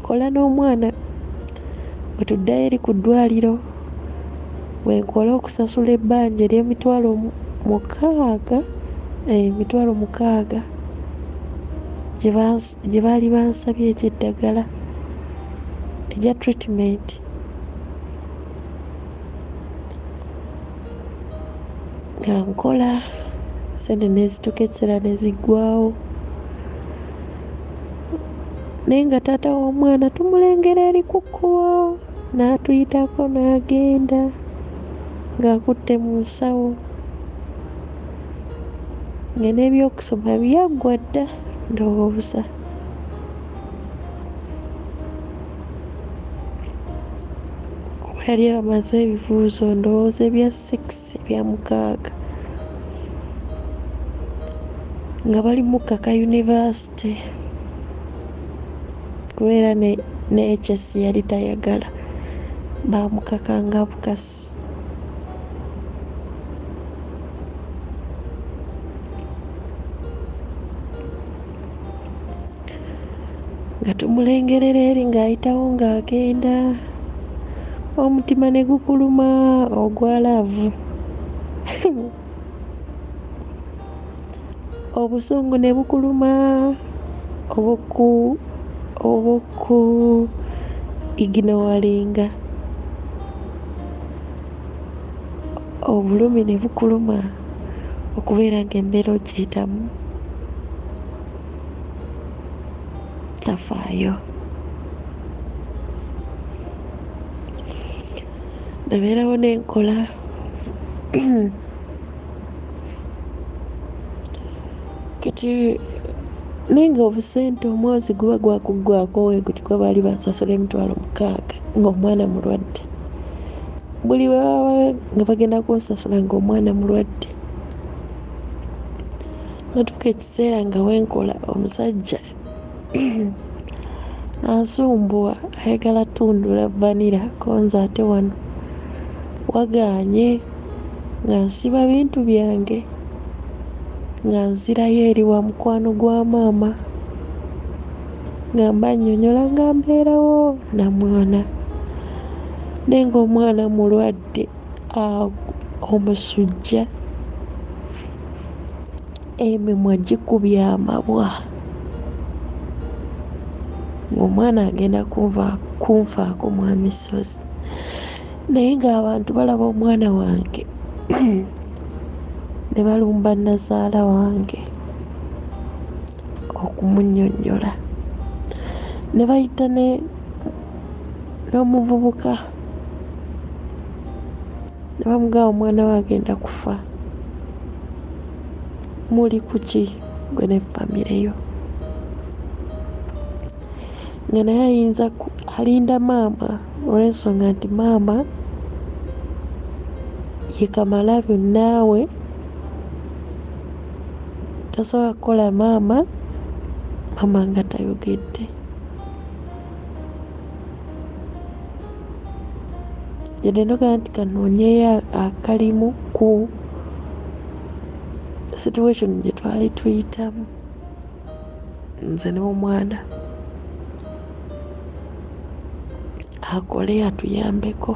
nkola n'omwana bwe tuddayo eri ku ddwaliro wenkola okusasula ebbanja ery'emitwalo 6 gye baali bansabye egy'eddagala egya treatment. Nga nkola sente nezituuka ekiseera ne ziggwawo naye nga taata w'omwana tumulengera eri ku kkubo n'atuyitako n'agenda ng'akutte mu nsawo nga n'ebyokusoma byaggwa dda ndowooza. Kuba yali amaze ebibuuzo ndowooza ebya 6 ebya 6 nga bali mu Kaka University kubeera ne HS yali tayagala bamukakanga bukasi. Nga tumulengerera eri ng'ayitawo ng'agenda omutima ne gukuluma ogwa laavu obusungu ne bukuluma obuku ignowalinga obulumi ne bukuluma okubeera ng'embeera ogiyitamu tafaayo. Nabeerawo n'enkola kati naye nga obusente omwezi guba gwakuggwako weeguti gwe baali bansasula emitwalo 6 ng'omwana mulwadde. Buli bwe baba nga bagenda kunsasula ng'omwana mulwadde natuuka ekiseera nga wenkola omusajja ansumbuwa ayagala tundula vanira konza ate wano wagaanye nga nsiba bintu byange nga nzirayo eri wa mukwano gwa maama nga mba nnyonnyola nga mbeerawo na mwana naye ng'omwana mulwadde omusujja emimwa gikubye amabwa ng'omwana agenda kunfaako mwami Sozi naye ng'abantu balaba omwana wange ne balumba nazaala wange okumunnyonnyola ne bayita n'omuvubuka ne bamugamba omwana we agenda kufa muli kuki gwe ne famire yo nga naye ayinza alinda maama olw'ensonga nti maama ye Kamalabyonna naawe tasobola kukola maama nga tayogedde. Gye nogamba nti kanoonyeeyo akalimu ku situation gye twali tuyitamu nze n'omwana akole atuyambeko.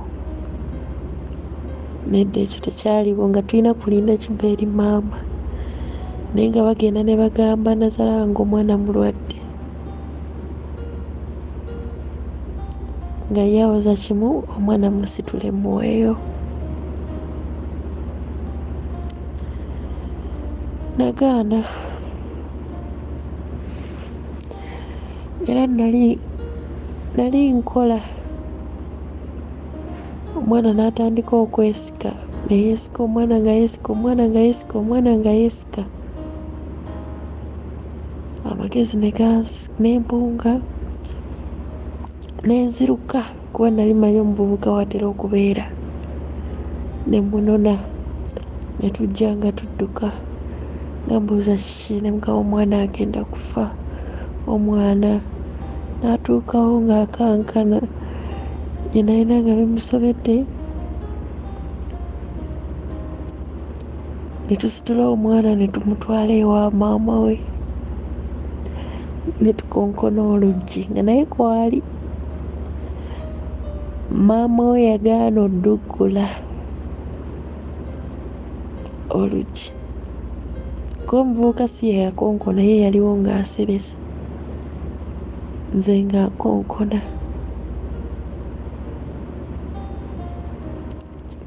Nedda ekyo tekyaliwo nga tulina kulinda kiva eri maama naye nga bagenda ne bagamba nazaala wange omwana mulwadde nga ye awoza kimu omwana musitule muweeyo. Nagaana era nali nkola omwana n'atandika okwesika, neyeesika, omwana nga yeesika, omwana nga yeesika, omwana nga yeesika. Amagezi n'empunga n'enziruka, kuba nali manyi omuvubuka watera okubeera. Ne munona, ne tujja nga tudduka. Nambuuza kiki, ne mugamba omwana agenda kufa. Omwana n'atuukawo ng'akankana, yenayina nga bimusobedde. Ne tusitula omwana ne tumutwala ewa maama we, ne tukonkona oluggi nga naye kwali. Maama we yagaana odduggula oluggi, kuba omuvubuka si ye yakonkona, ye yaliwo ng'aseresa, nze nga nkonkona.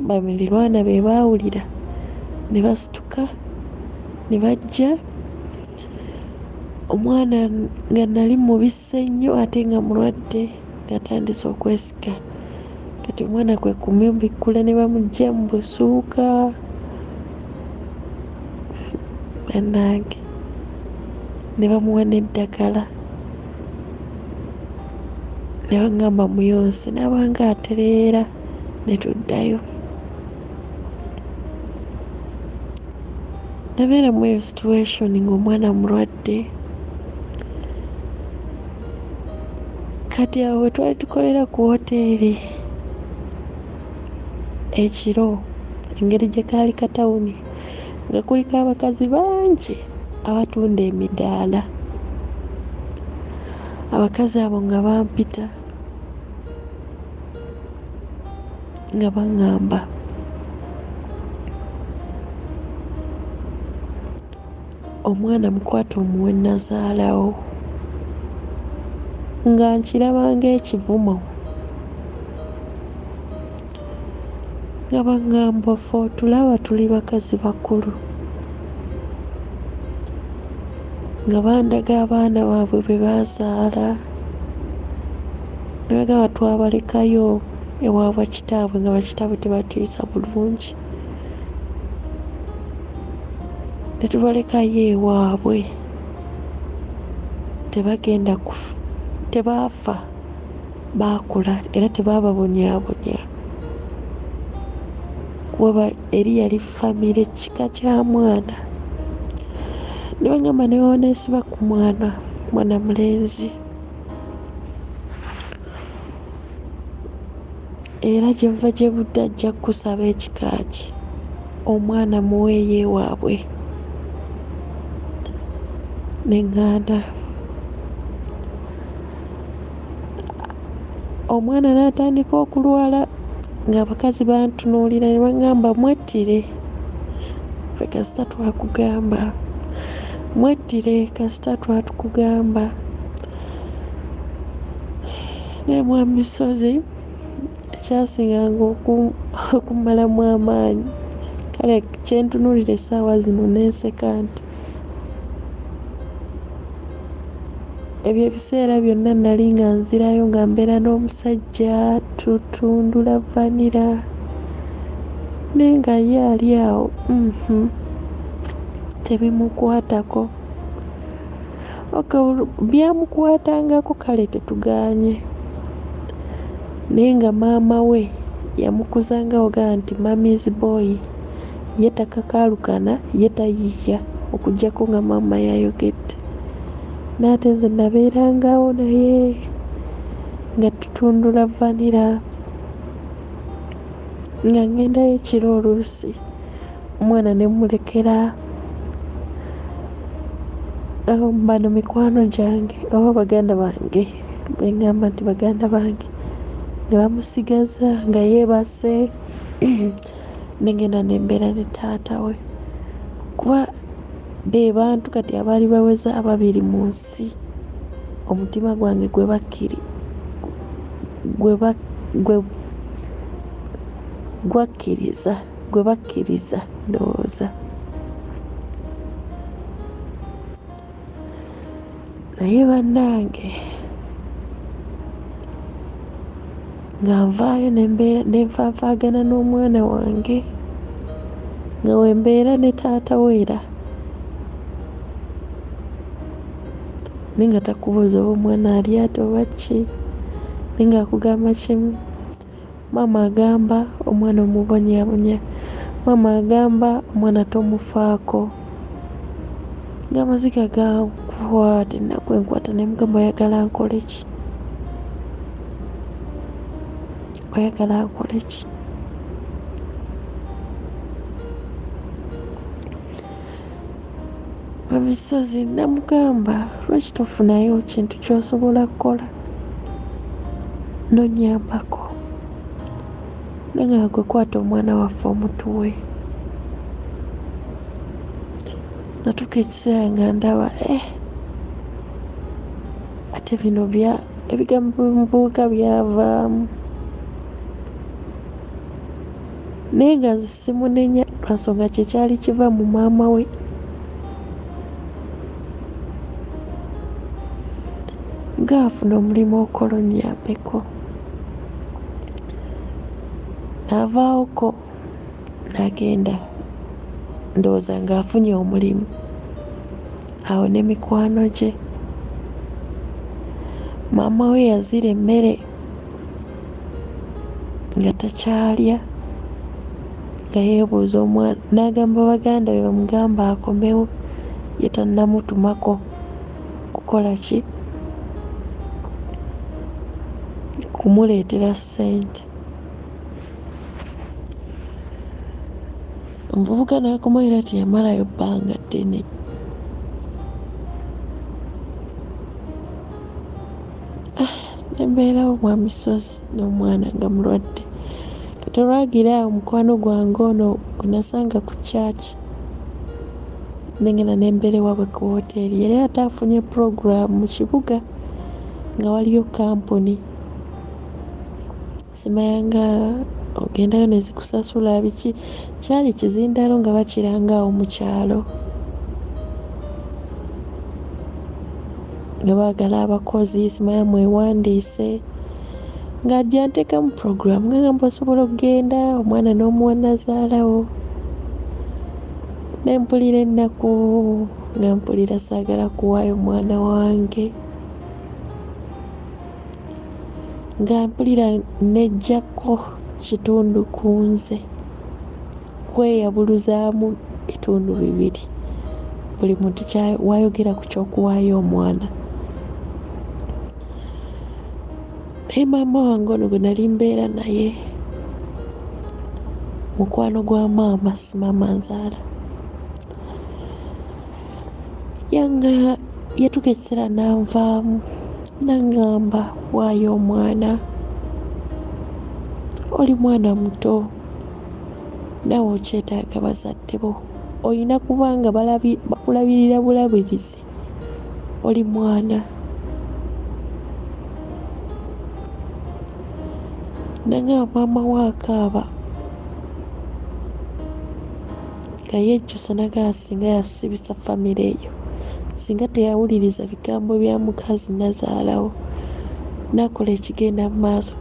Bamirirwana be baawulira ne basituka ne bajja. Omwana nga nali mubisse nnyo ate nga mulwadde, ng'atandise okwesika. Kati omwana kwe kumubikkula ne bamuggya mu busuuka. Bannange ne bamuwa n'eddagala, ne baŋŋamba muyonse, n'aba ng'atereera, ne tuddayo. Nabeera mu eyo situation ng'omwana mulwadde. Kati awo we twali tukolera ku woteeri ekiro, engeri gye kaali katawuni, nga kuliko abakazi bangi abatunda emidaala. Abakazi abo nga bampita nga baŋŋamba, omwana mukwate omuwe nazaalawo, nga nkiraba ng'ekivumo. Nga baŋŋamba ffe otulaba tuli bakazi bakulu, nga bandaga abaana baabwe be baazaala. Ne bagamba twabalekayo ewa bakitaabwe, nga bakitaabwe tebatuyisa bulungi. Ne tubalekayo ewaabwe, tebagenda kufa, tebaafa, baakula era tebaababonyaabonya. Kuba eri yali famire, kika kya mwana. Ne baŋŋamba ne booneesiba ku mwana mulenzi. Era gyenva gye budde ajja kusaba ekika kye, omwana muweeyo ewaabwe. Ne ŋŋaana. Omwana n'atandika okulwala, ng'abakazi bantunuulira ne baŋŋamba mwettire, ffe kasita twakugamba, mwettire kasita twatukugamba. Naye mwami Sozi, ekyasinganga okummalamu amaanyi, kale kyentunuulira essaawa zino n'enseka nti ebyo ebiseera byonna nali nga nzirayo nga mbeera n'omusajja tutundula vanira, naye nga ye ali awo tebimukwatako. Byamukwatangako kale tetugaanye, naye nga maama we yamukuzanga ogaa nti mami's boy, ye takakaalukana, ye tayiiya, okuggyako nga maama yayogedde. N'ate nze nabeerangawo naye nga tutundula vanira, nga ngendayo ekiro oluusi, omwana ne mmulekera bano mikwano gyange oba baganda bange, beŋŋamba nti baganda bange, ne bamusigaza nga yeebase. Ne ngenda ne mbeera ne taata we, kuba be bantu kati abaali baweza 2 mu nsi, omutima gwange gwe bakkiriza ndowooza. Naye bannange, nga nvaayo nenfaanfaagana n'omwana wange nga wembeera ne taata weera naye nga takubuuza oba omwana ali ate oba ki, naye nga akugamba kimu. Maama agamba omwana omubonyaabonya, maama agamba omwana tomufaako. Nga amaziga gankwata, ennaku enkwata ne mugamba oyagala nkole ki? Oyagala nkole ki? Emisozi namugamba lwaki tofunayo kintu ky'osobola kukola n'onyambako. Naye nga gwe kwata omwana waffe omutuwe. Natuuka ekiseera nga ndaba ate bino ebigambo by'omuvubuka byavaamu. Naye nga nze simunenya lwa nsonga kye kyali kiva mu maama we. Ng'afuna omulimu okola onnyambeko. N'avaawoko n'agenda ndowooza ng'afunye omulimu. Awo ne mikwano gye. Maama we yazira emmere nga takyalya, nga yeebuuza omwana. N'agamba baganda be bamugamba akomewo, ye tannamutumako kukola ki? Kumuleetera ssente. Omuvubuka n'akomawo era teyamalayo bbanga ddene. Ne mbeerawo mwa misozi n'omwana nga mulwadde. Kati olwagira awo mukwano gwange ono gwe nasanga ku kyaki, nengenda ne mbeera ewaabwe ku woteeri. Yali ate afunye puroguramu mu kibuga nga waliyo kampuni. Simanya ogendayo ne zikusasula biki. Kyali kizindalo nga bakiranga awo mu kyalo, nga baagala abakozi. Simanya mwewandiise ng'ajja anteekamu puroguramu ng'agamba osobola okugenda omwana n'omuwa nazaalawo. Ne mpulira ennaku nga mpulira saagala kuwaayo mwana wange, nga mpulira nejjako kitundu ku nze, kweyabuluzaamu bitundu bibiri. Buli muntu wayogera ku ky'okuwaayo omwana. Naye maama wange ono gwe nali mbeera naye, mukwano gwa maama, si maama nzaala, yatuuka ekiseera n'anvaamu n'aŋŋamba waayo omwana, oli mwana muto, naawe okyetaaga bazadde bo, olina kuba nga bakulabirira bulabirizi, oli mwana. N'aŋŋamba maama we akaaba nga yejjusa n'agamba singa yasibisa famire eyo, singa teyawuliriza bigambo bya mukazi nazaalawo, n'akola ekigenda mu maaso.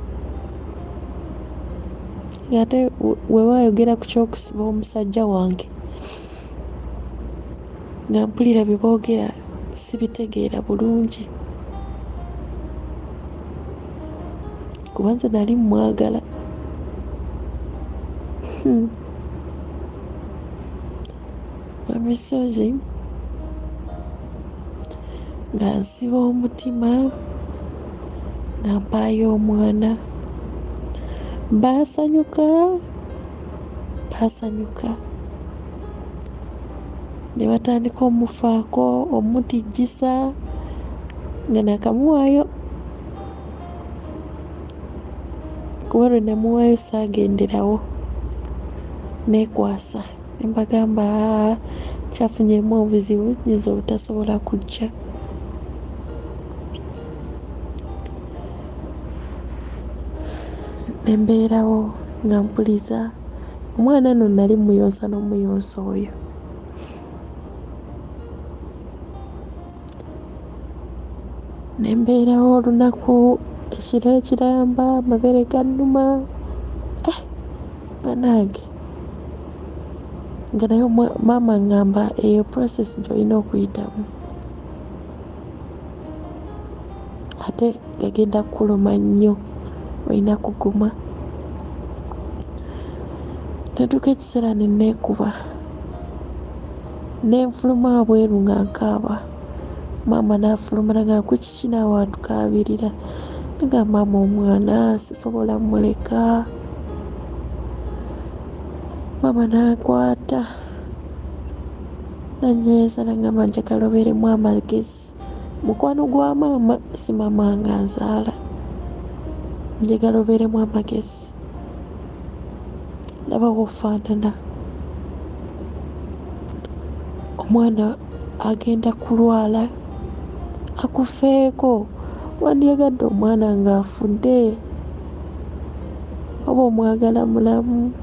Ng'ate we baayogera ku ky'okusiba omusajja wange, nga mpulira bye boogera sibitegeera bulungi, kuba nze nali mwagala. Mu misozi nga nsiba omutima, nga mpaayo omwana. Baasanyuka ne batandika omufaako, omutijjisa, nga nakamuwaayo kuba lwe namuwaayo saagenderawo, neekwasa ne mbagamba kyafunyeemu obuzibu, nnyinza obutasobola kujja. Ne mbeerawo nga mpuliza omwana nno nali muyonsa n'omuyonsa oyo. Ne mbeerawo olunaku ekiro ekiramba amabere gannuma banange nga naye maama ngamba eyo process gy'olina okuyitamu ate gagenda kuluma nnyo olina kuguma. Natuuka ekiseera ne neekuba nenfuluma wabweru nga nkaaba. Maama n'afuluma nga kiki naawe atukaabirira? Nga maama omwana sisobola muleka. Maama n'ankwata n'annyweza n'angamba njagala obeeremu amagezi. Mukwano gwa maama si maama nga nzaala. Njagala obeeremu amagezi. Laba w'ofaanana. Omwana agenda kulwala akufeeko. Wandyagadde omwana ng'afudde oba omwagala mulamu?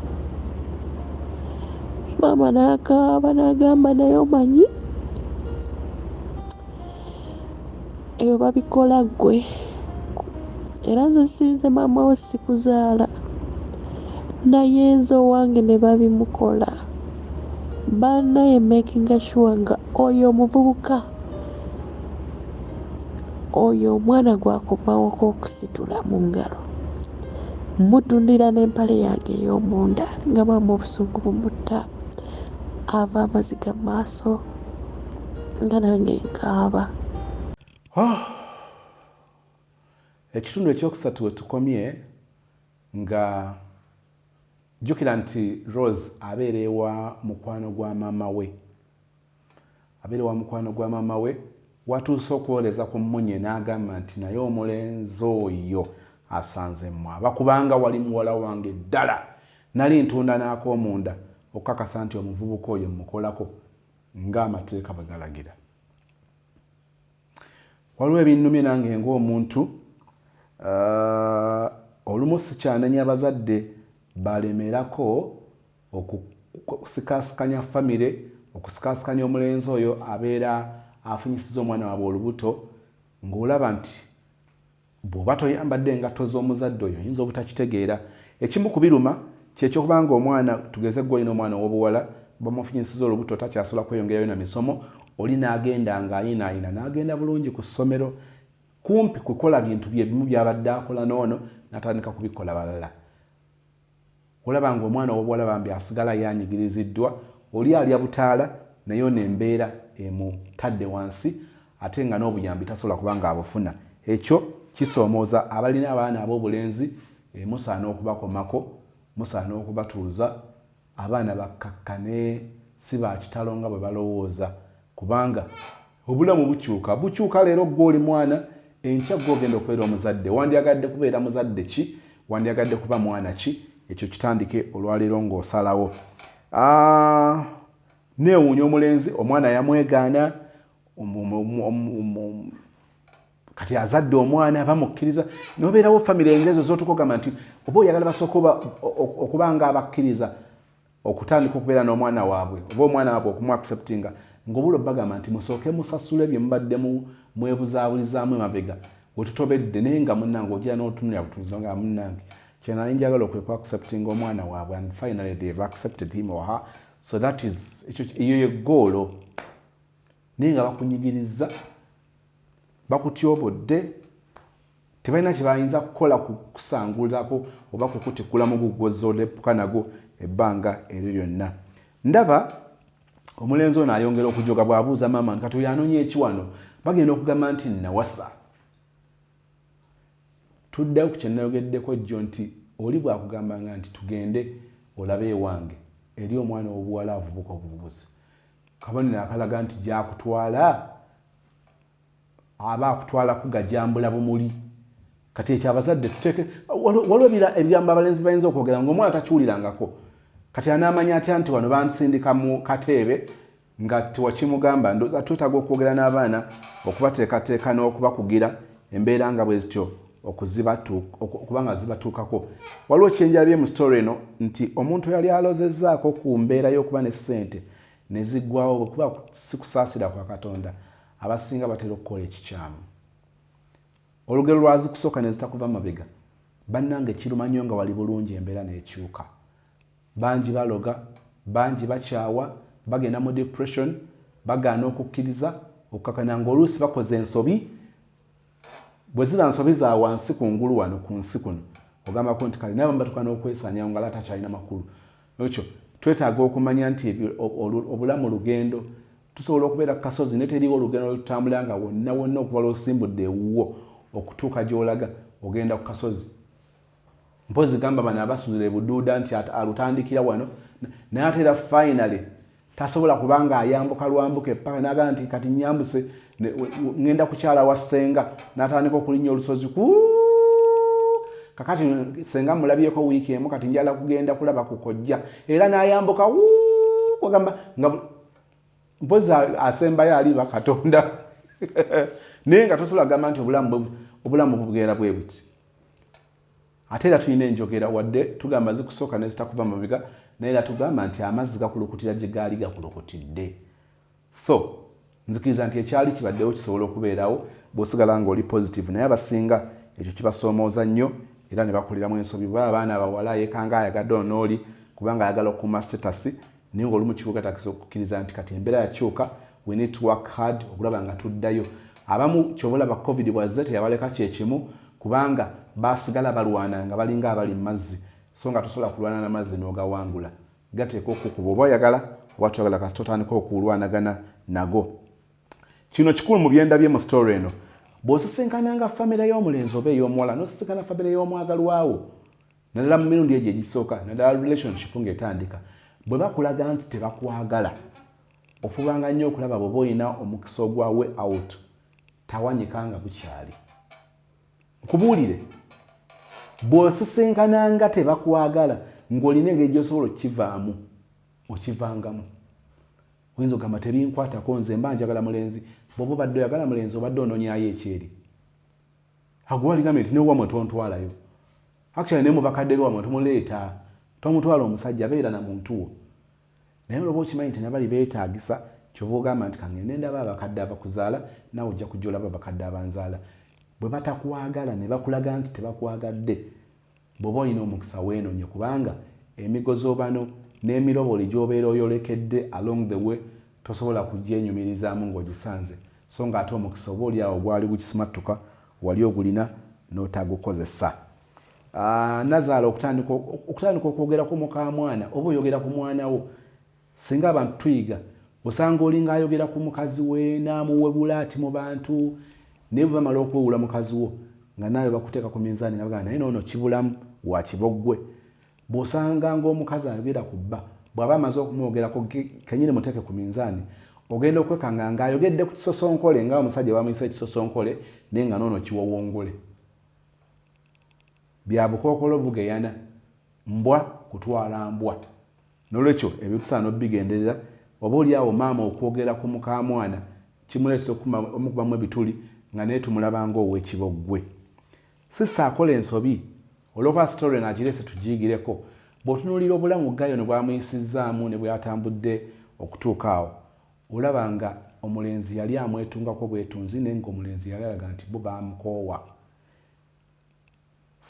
Maama n'akaaba n'agamba naye omanyi ebyo babikola ggwe era nze sinze maama wo sikuzaala naye nze owange ne babimukola. Bannaye makinga sure nga oyo omuvubuka oyo omwana gwakomawoko okusitula mu ngalo mutundira n'empale yange ey'omunda nga maama obusungu bumutta ava amaziga mu maaso nga nange nkaaba. Ekitundu ekyokusatu we tukomye nga jjukira nti Rose abeera ewa mukwano gwa maama we. Abeera ewa mukwano gwa maama we watuuse okwoleza ku mmunye n'agamba nti naye omulenzi oyo asanze mwaba kubanga wali muwala wange ddala nali ntunda n'akoomunda okukakasa nti omuvubuka oyo mukolako ng'amateeka bwe galagira. Waliwo ebinnumye nange ng'omuntu olumu sikyanenya abazadde balemerako okusikaasikanya famire, okusikaasikanya omulenzi oyo abeera afunyisiza omwana waabwe olubuto ng'olaba nti bw'oba toyambadde engatto z'omuzadde oyo oyinza obutakitegeera. Ekimu ku biruma ky'ekyokubanga omwana tugeze gwe olina omwana ow'obuwala bamufunyisiza olubuto takyasobola kweyongerayo na misomo oli n'agenda ng'ayinaayina n'agenda bulungi ku ssomero kumpi kukola bintu bye bimu by'abadde akola n'ono n'atandika kubikola balala. Olaba ng'omwana ow'obuwala bambi asigala yanyigiriziddwa oli alya butaala naye ono embeera emutadde wansi ate nga n'obuyambi tasobola kuba ng'abufuna. Ekyo kisoomooza abalina abaana ab'obulenzi musaana okubakomako, musaana okubatuuza. Abaana bakkakkane si bakitalo nga bwe balowooza kubanga obulamu bukyuka leero gw'oli mwana enkya gw'ogenda okubeera omuzadde. Wandyagadde kubeera muzadde ki? Wandyagadde kuba mwana ki? Ekyo kitandike olwaleero ng'osalawo. Neewuunya omulenzi omwana yamwegaana kati azadde omwana bamukkiriza n'obeerawo famire engezo z'otukogamba nti oba oyagala basooka okuba nga abakkiriza okutandika okubeera n'omwana waabwe oba omwana waabwe okumuacceptinga ng'obula bagamba nti musooke musasule bye mubadde mwebuzaaburizaamu emabega wetutobedde naye nga munnange ogira n'otunulira butuuzi nga munnange kyenali njagala okwekuacceptinga omwana waabwe and finally they've accepted him or her. So that is eyo yegoolo naye nga bakunyigiriza bakutyobodde tebalina kye bayinza kukola kusangulako oba kukutikula mu gugwozo oleppuka nago ebbanga eryo lyonna. Ndaba omulenzi ono ayongera okujoga bw'abuuza maama nti kati oyo anoonya eki wano bagenda okugamba nti nawasa. Tuddayo ku kye nayogeddeko jjo nti oli bw'akugambanga nti tugende olabe ewange eri omwana w'obuwala avubuka obuvubuzi kabonero akalaga nti gyakutwala aba akutwala kugajambula bumuli. Kati ekyo abazadde tuteeke waliwo ebigambo abalenzi bayinza okwogera ng'omwana takiwulirangako. Kati anaamanya atya nti wano bansindika mu kateebe nga tewakimugamba? Ndowooza twetaaga okwogera n'abaana okubateekateeka n'okubakugira embeera nga bwe zityo okuba nga zibatuukako. Waliwo kyenjalabye mu story eno nti omuntu yali alozezzaako ku mbeera y'okuba ne ssente ne ziggwawo kuba si kusaasira kwa Katonda abasinga batera okukola ekikyamu. olugero lwazi kusooka ne zitakuva mabega bannange kiruma nnyo nga wali bulungi embeera n'ekyuka. Bangi baloga, bangi bakyawa, bagenda mu depression, bagaana okukkiriza okukakana ng'oluusi bakoze ensobi. Bwe ziba nsobi za wansi ku ngulu wano ku nsi kuno ogambako nti kale naye batuuka n'okwesaanyawo nga latakyalina makulu. Ekyo twetaaga okumanya nti obulamu lugendo. Tusobola okubeera ku kasozi ne teriwo olugendo olutambula nga wonna wonna okuva lw'osimbudde ewuwo okutuuka gy'olaga ogenda ku kasozi. Mpozi gamba bano abasuulira ebuduuda nti alutandikira wano naye ate era finally tasobola kubanga ayambuka lwambuke paka n'agamba nti kati nyambuse ngenda kukyala wa ssenga n'atandika okulinnya olusozi kakati senga mulabyeko wiiki emu kati njala kugenda kulaba ku kojja era n'ayambuka kugamba nga mpozi asembayo ali bakatonda naye nga tosobola kugamba nti obulamu bugenda bwe buti. Ate era tulina enjogera wadde tugamba zikusooka ne zitakuva mabega naye era tugamba nti amazzi gakulukutira gye gaali gakulukutidde. So nzikiriza nti ekyali kibaddewo kisobola okubeerawo bw'osigala ng'oli positive naye abasinga ekyo kibasoomooza nnyo era ne bakuliramu ensobi. Bwe abaana abawala yeekanga ayagadde onooli kubanga ayagala okukuuma status naye ng'oli mu kibuga takisa okukkiriza nti kati embeera yakyuka, we need to work hard okulaba nga tuddayo. Abamu kyobalaba covid bwazze teyabaleka kyekimu kubanga basigala balwana nga balinga abali mu mazzi so nga tosobola kulwana n'amazzi n'ogawangula. Gateeka okukuba oba oyagala oba toyagala kasi totandika okulwanagana nago. Kino kikulu mu byenda bye mu story eno. Bw'osisinkananga famire y'omulenzi oba ey'omuwala n'osisinkana famire y'omwagalwawo naddala mu mirundi egyo egisooka naddala relationship ng'etandika bwe bakulaga nti tebakwagala ofubanga nnyo okulaba bw'oba olina omukisa ogwa way out tawanyikanga bukyali. Nkubuulire bw'osisinkananga tebakwagala ng'olina engeri gy'osobola okivaamu okivangamu. Oyinza ogamba tebinkwatako nze mba njagala mulenzi. Bw'oba obadde oyagala mulenzi obadde onoonyayo ekyeri. Agwa aligambye nti newamwe tontwalayo. Actually ne mu bakadde wamwe tumuleeta tomutwala omusajja abeera na muntu wo. Naye olwoba okimanyi nti nabali beetaagisa kyova ogamba nti kangende ndaba abakadde abakuzaala naawe ojja kujja olaba abakadde abanzaala. Bwe batakwagala ne bakulaga nti tebakwagadde bw'oba olina omukisa weenoonye kubanga emigozo bano n'emiroboli gy'obeera oyolekedde along the way tosobola kugyenyumirizaamu ng'ogisanze so nga ate omukisa oba oli awo gwali gukisimattuka wali ogulina n'otagukozesa. Nazaala okutandika okwogera ku muka mwana oba oyogera ku mwana wo. Singa abantu tuyiga osanga olinga ayogera ku mukazi we n'amuwebula ati mu bantu naye bwe bamala okwewula mukazi wo nga naawe bakuteeka ku minzaani nga bagamba naye noono kibulamu wa kiboggwe. Bw'osanga ng'omukazi ayogera ku bba bw'aba amaze okumwogerako kenyini muteeke ku minzaani ogenda okwekanga ng'ayogedde ku kisosonkole nga omusajja bamuyisa ekisosonkole naye nga noono kiwowongole. Bya bukookolo bugeyana mbwa kutwala mbwa. N'olwekyo ebitusaana obigenderera oba oli awo maama okwogera ku muka mwana kimuleetera omukubamu ebituli nga naye tumulaba ng'ow'ekiboggwe. Sisita akola ensobi olwokuba story nagireese tugiyigireko. Bw'otunuulira obulamu gayo ne bwamuyisizaamu ne bwatambudde okutuuka awo olaba nga omulenzi yali amwetungako bwetunzi naye ng'omulenzi yali alaga nti bo bamukoowa.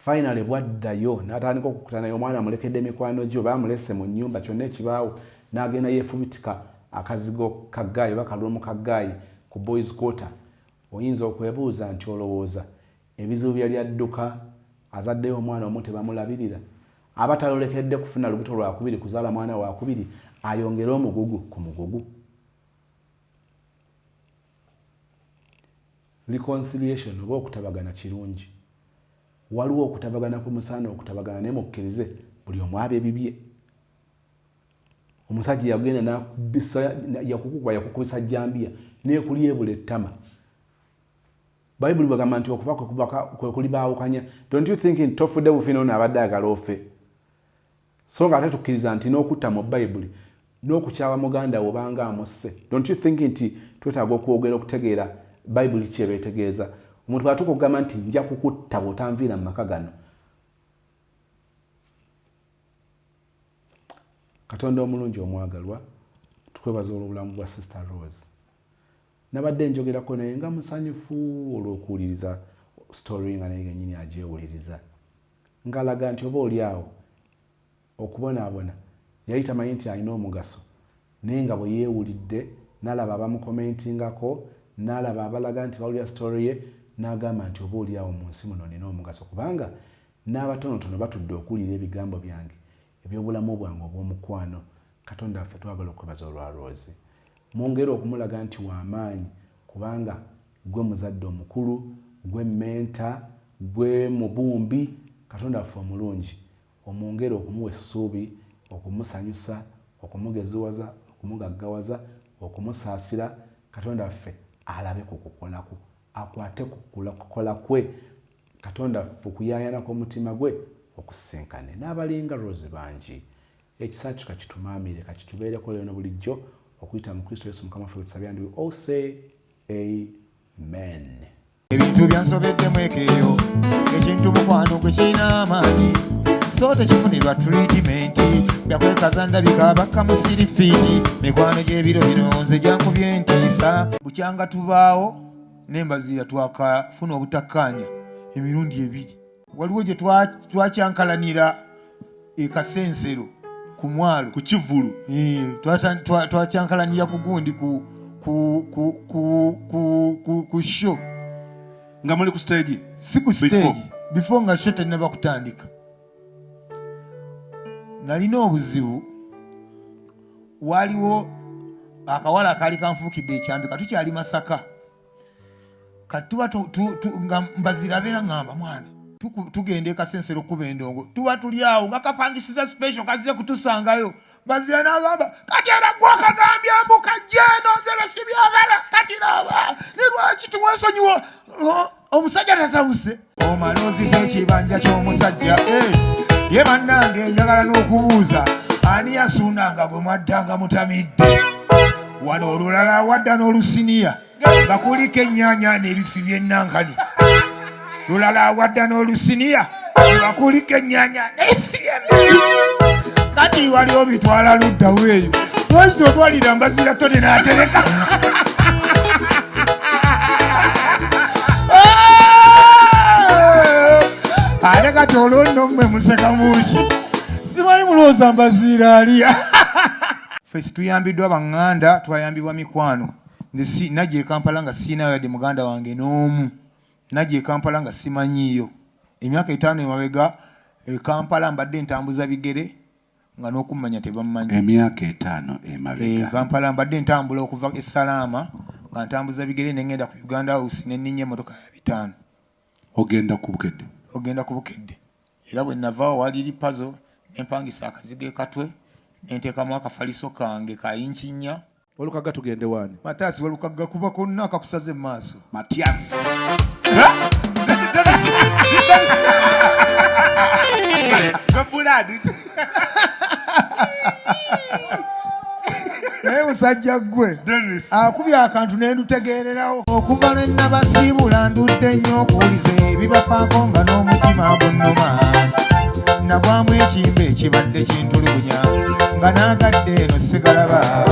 Finally bwaddayo n'atandika okukutana naye omwana amulekedde mikwano gyo baamulese mu nnyumba kyonna ekibaawo n'agenda yeefubitika akazigo kaggaayi oba kalulumu kaggaayi ku boys quarter. Oyinza okwebuuza nti olowooza ebizibu byali adduka azaddeyo omwana omu tebamulabirira aba talolekedde kufuna lubuto lwakubiri kuzaala mwana wakubiri ayongere omugugu ku mugugu. Reconciliation oba okutabagana kirungi. Waliwo okutabagana ku musaana okutabagana naye mukkirize buli omu abe bibye. Omusajja yagenda yakukubisa jambiya n'ekulyebula ettama. Bayibuli bagamba nti okufa kwe kulibaawukanya. Don't you think nti tofudde bufina ono abadde ayagala ofe? So nga ate tukkiriza nti n'okutta mu Bayibuli n'okukyawa muganda wo obanga amusse. Don't you think nti twetaaga okwogera okutegeera Bayibuli kye beetegeeza? Omuntu bw'atuuka okugamba nti nja kukutta bw'otanviira mu maka gano. Katonda omulungi omwagalwa tukwebaza olw'obulamu bwa Sister Rose. Nabadde njogerako naye nga musanyufu olw'okuwuliriza story nga naye yennyini agyewuliriza ng'alaga nti oba oli awo okubonaabona yali tamanyi nti alina omugaso naye nga bwe yeewulidde n'alaba abamukomentingako n'alaba abalaga nti bawulira story ye n'agamba nti oba oli awo mu nsi muno nina omugaso kubanga n'abatonotono batudde okuwulira ebigambo byange ebyobulamu bwange obw'omukwano Katonda waffe twagala okwebaza olwa Rose mwongere okumulaga nti w'amaanyi kubanga gwe muzadde omukulu gwe menta gwe mubumbi Katonda waffe omulungi omwongere okumuwa essuubi okumusanyusa okumugeziwaza okumugaggawaza okumusaasira Katonda waffe alabe ku kukolaku akwate ku kukola kwe Katonda waffe okuyaayana kw'omutima gwe okusinkane n'abalinga Rose bangi ekisa kyo kakitumaamire kakitubeereko leero ne bulijjo okuyita mu Kristo Yesu Mukama waffe tusabye and we all say amen. Ebintu byansobeddemu ekeeyo ekintu mukwano gwe kirina amaanyi so tekifunirwa treatment byakwekaza ndabika bakka mu sirifiini mikwano gy'ebiro bino nze gyankubye entiisa bukyanga tubaawo n'embaziya twakafuna obutakkaanya emirundi 2 waliwo gye twakyankalanira ekasensero ku mwalo ku kivulu twakyankalanira ku gundi ku show nga muli ku stage si ku stage before nga show tenaba kutandika nalina obuzibu waliwo akawala akaali kanfuukidde ekyambi katukyali Masaka katuba nga mbazirabeera ngamba mwana tugende kasensero kuba endongo tuba tuli awo nga kapangisiza special kaze kutusangayo bazira n'agamba kati era gwe akagambye mbuka jeno nze besibyagala kati raba ne lwaki tuwesonyiwa omusajja tatawuse omalozi kyekibanja ky'omusajja ye bannange njagala n'okubuuza ani yasuunanga gwe mwaddanga mutamidde wano olulala wadda n'olusiniya nga kuliko ennyaanya n'ebifi by'ennankali lulala wadda n'olusiniya nga kuliko ennyaanya n'ebifi by'emmere kati waliwo bitwala luddawo eyo lwaki totwalira mbazira tone n'atereka ate kati olwonno mmwe museka muusi simanyi mulowooza mbaziira aliya ffe situyambiddwa baŋŋanda twayambibwa mikwano nze najja e Kampala nga siinayo yadde muganda wange n'omu najja e Kampala nga simanyiiyo emyaka 5 emabega e Kampala mbadde ntambuza bigere nga n'okumanya tebammanyi emyaka 5 emabega Kampala mbadde ntambula okuva e Salaama nga ntambuza bigere nengenda ku Uganda House nenninnya emmotoka ya 5 ogenda ku Bukedde era bwe navaawo wali puzzle nempangisa akazige katwe nenteekamu akafaliso kange ka inchi 4 olukaga tugende wani Matias walukaga kuba konna akakusaze mu maaso Matias musajja gwe akubya akantu nendutegeererawo okuva lwe nabasiibula ndudde nnyo okuwuliza ebibafaako nga n'omutima gunnuma nagwamu ekimbe ekibadde kintulugunya nga naagadde eno sigalaba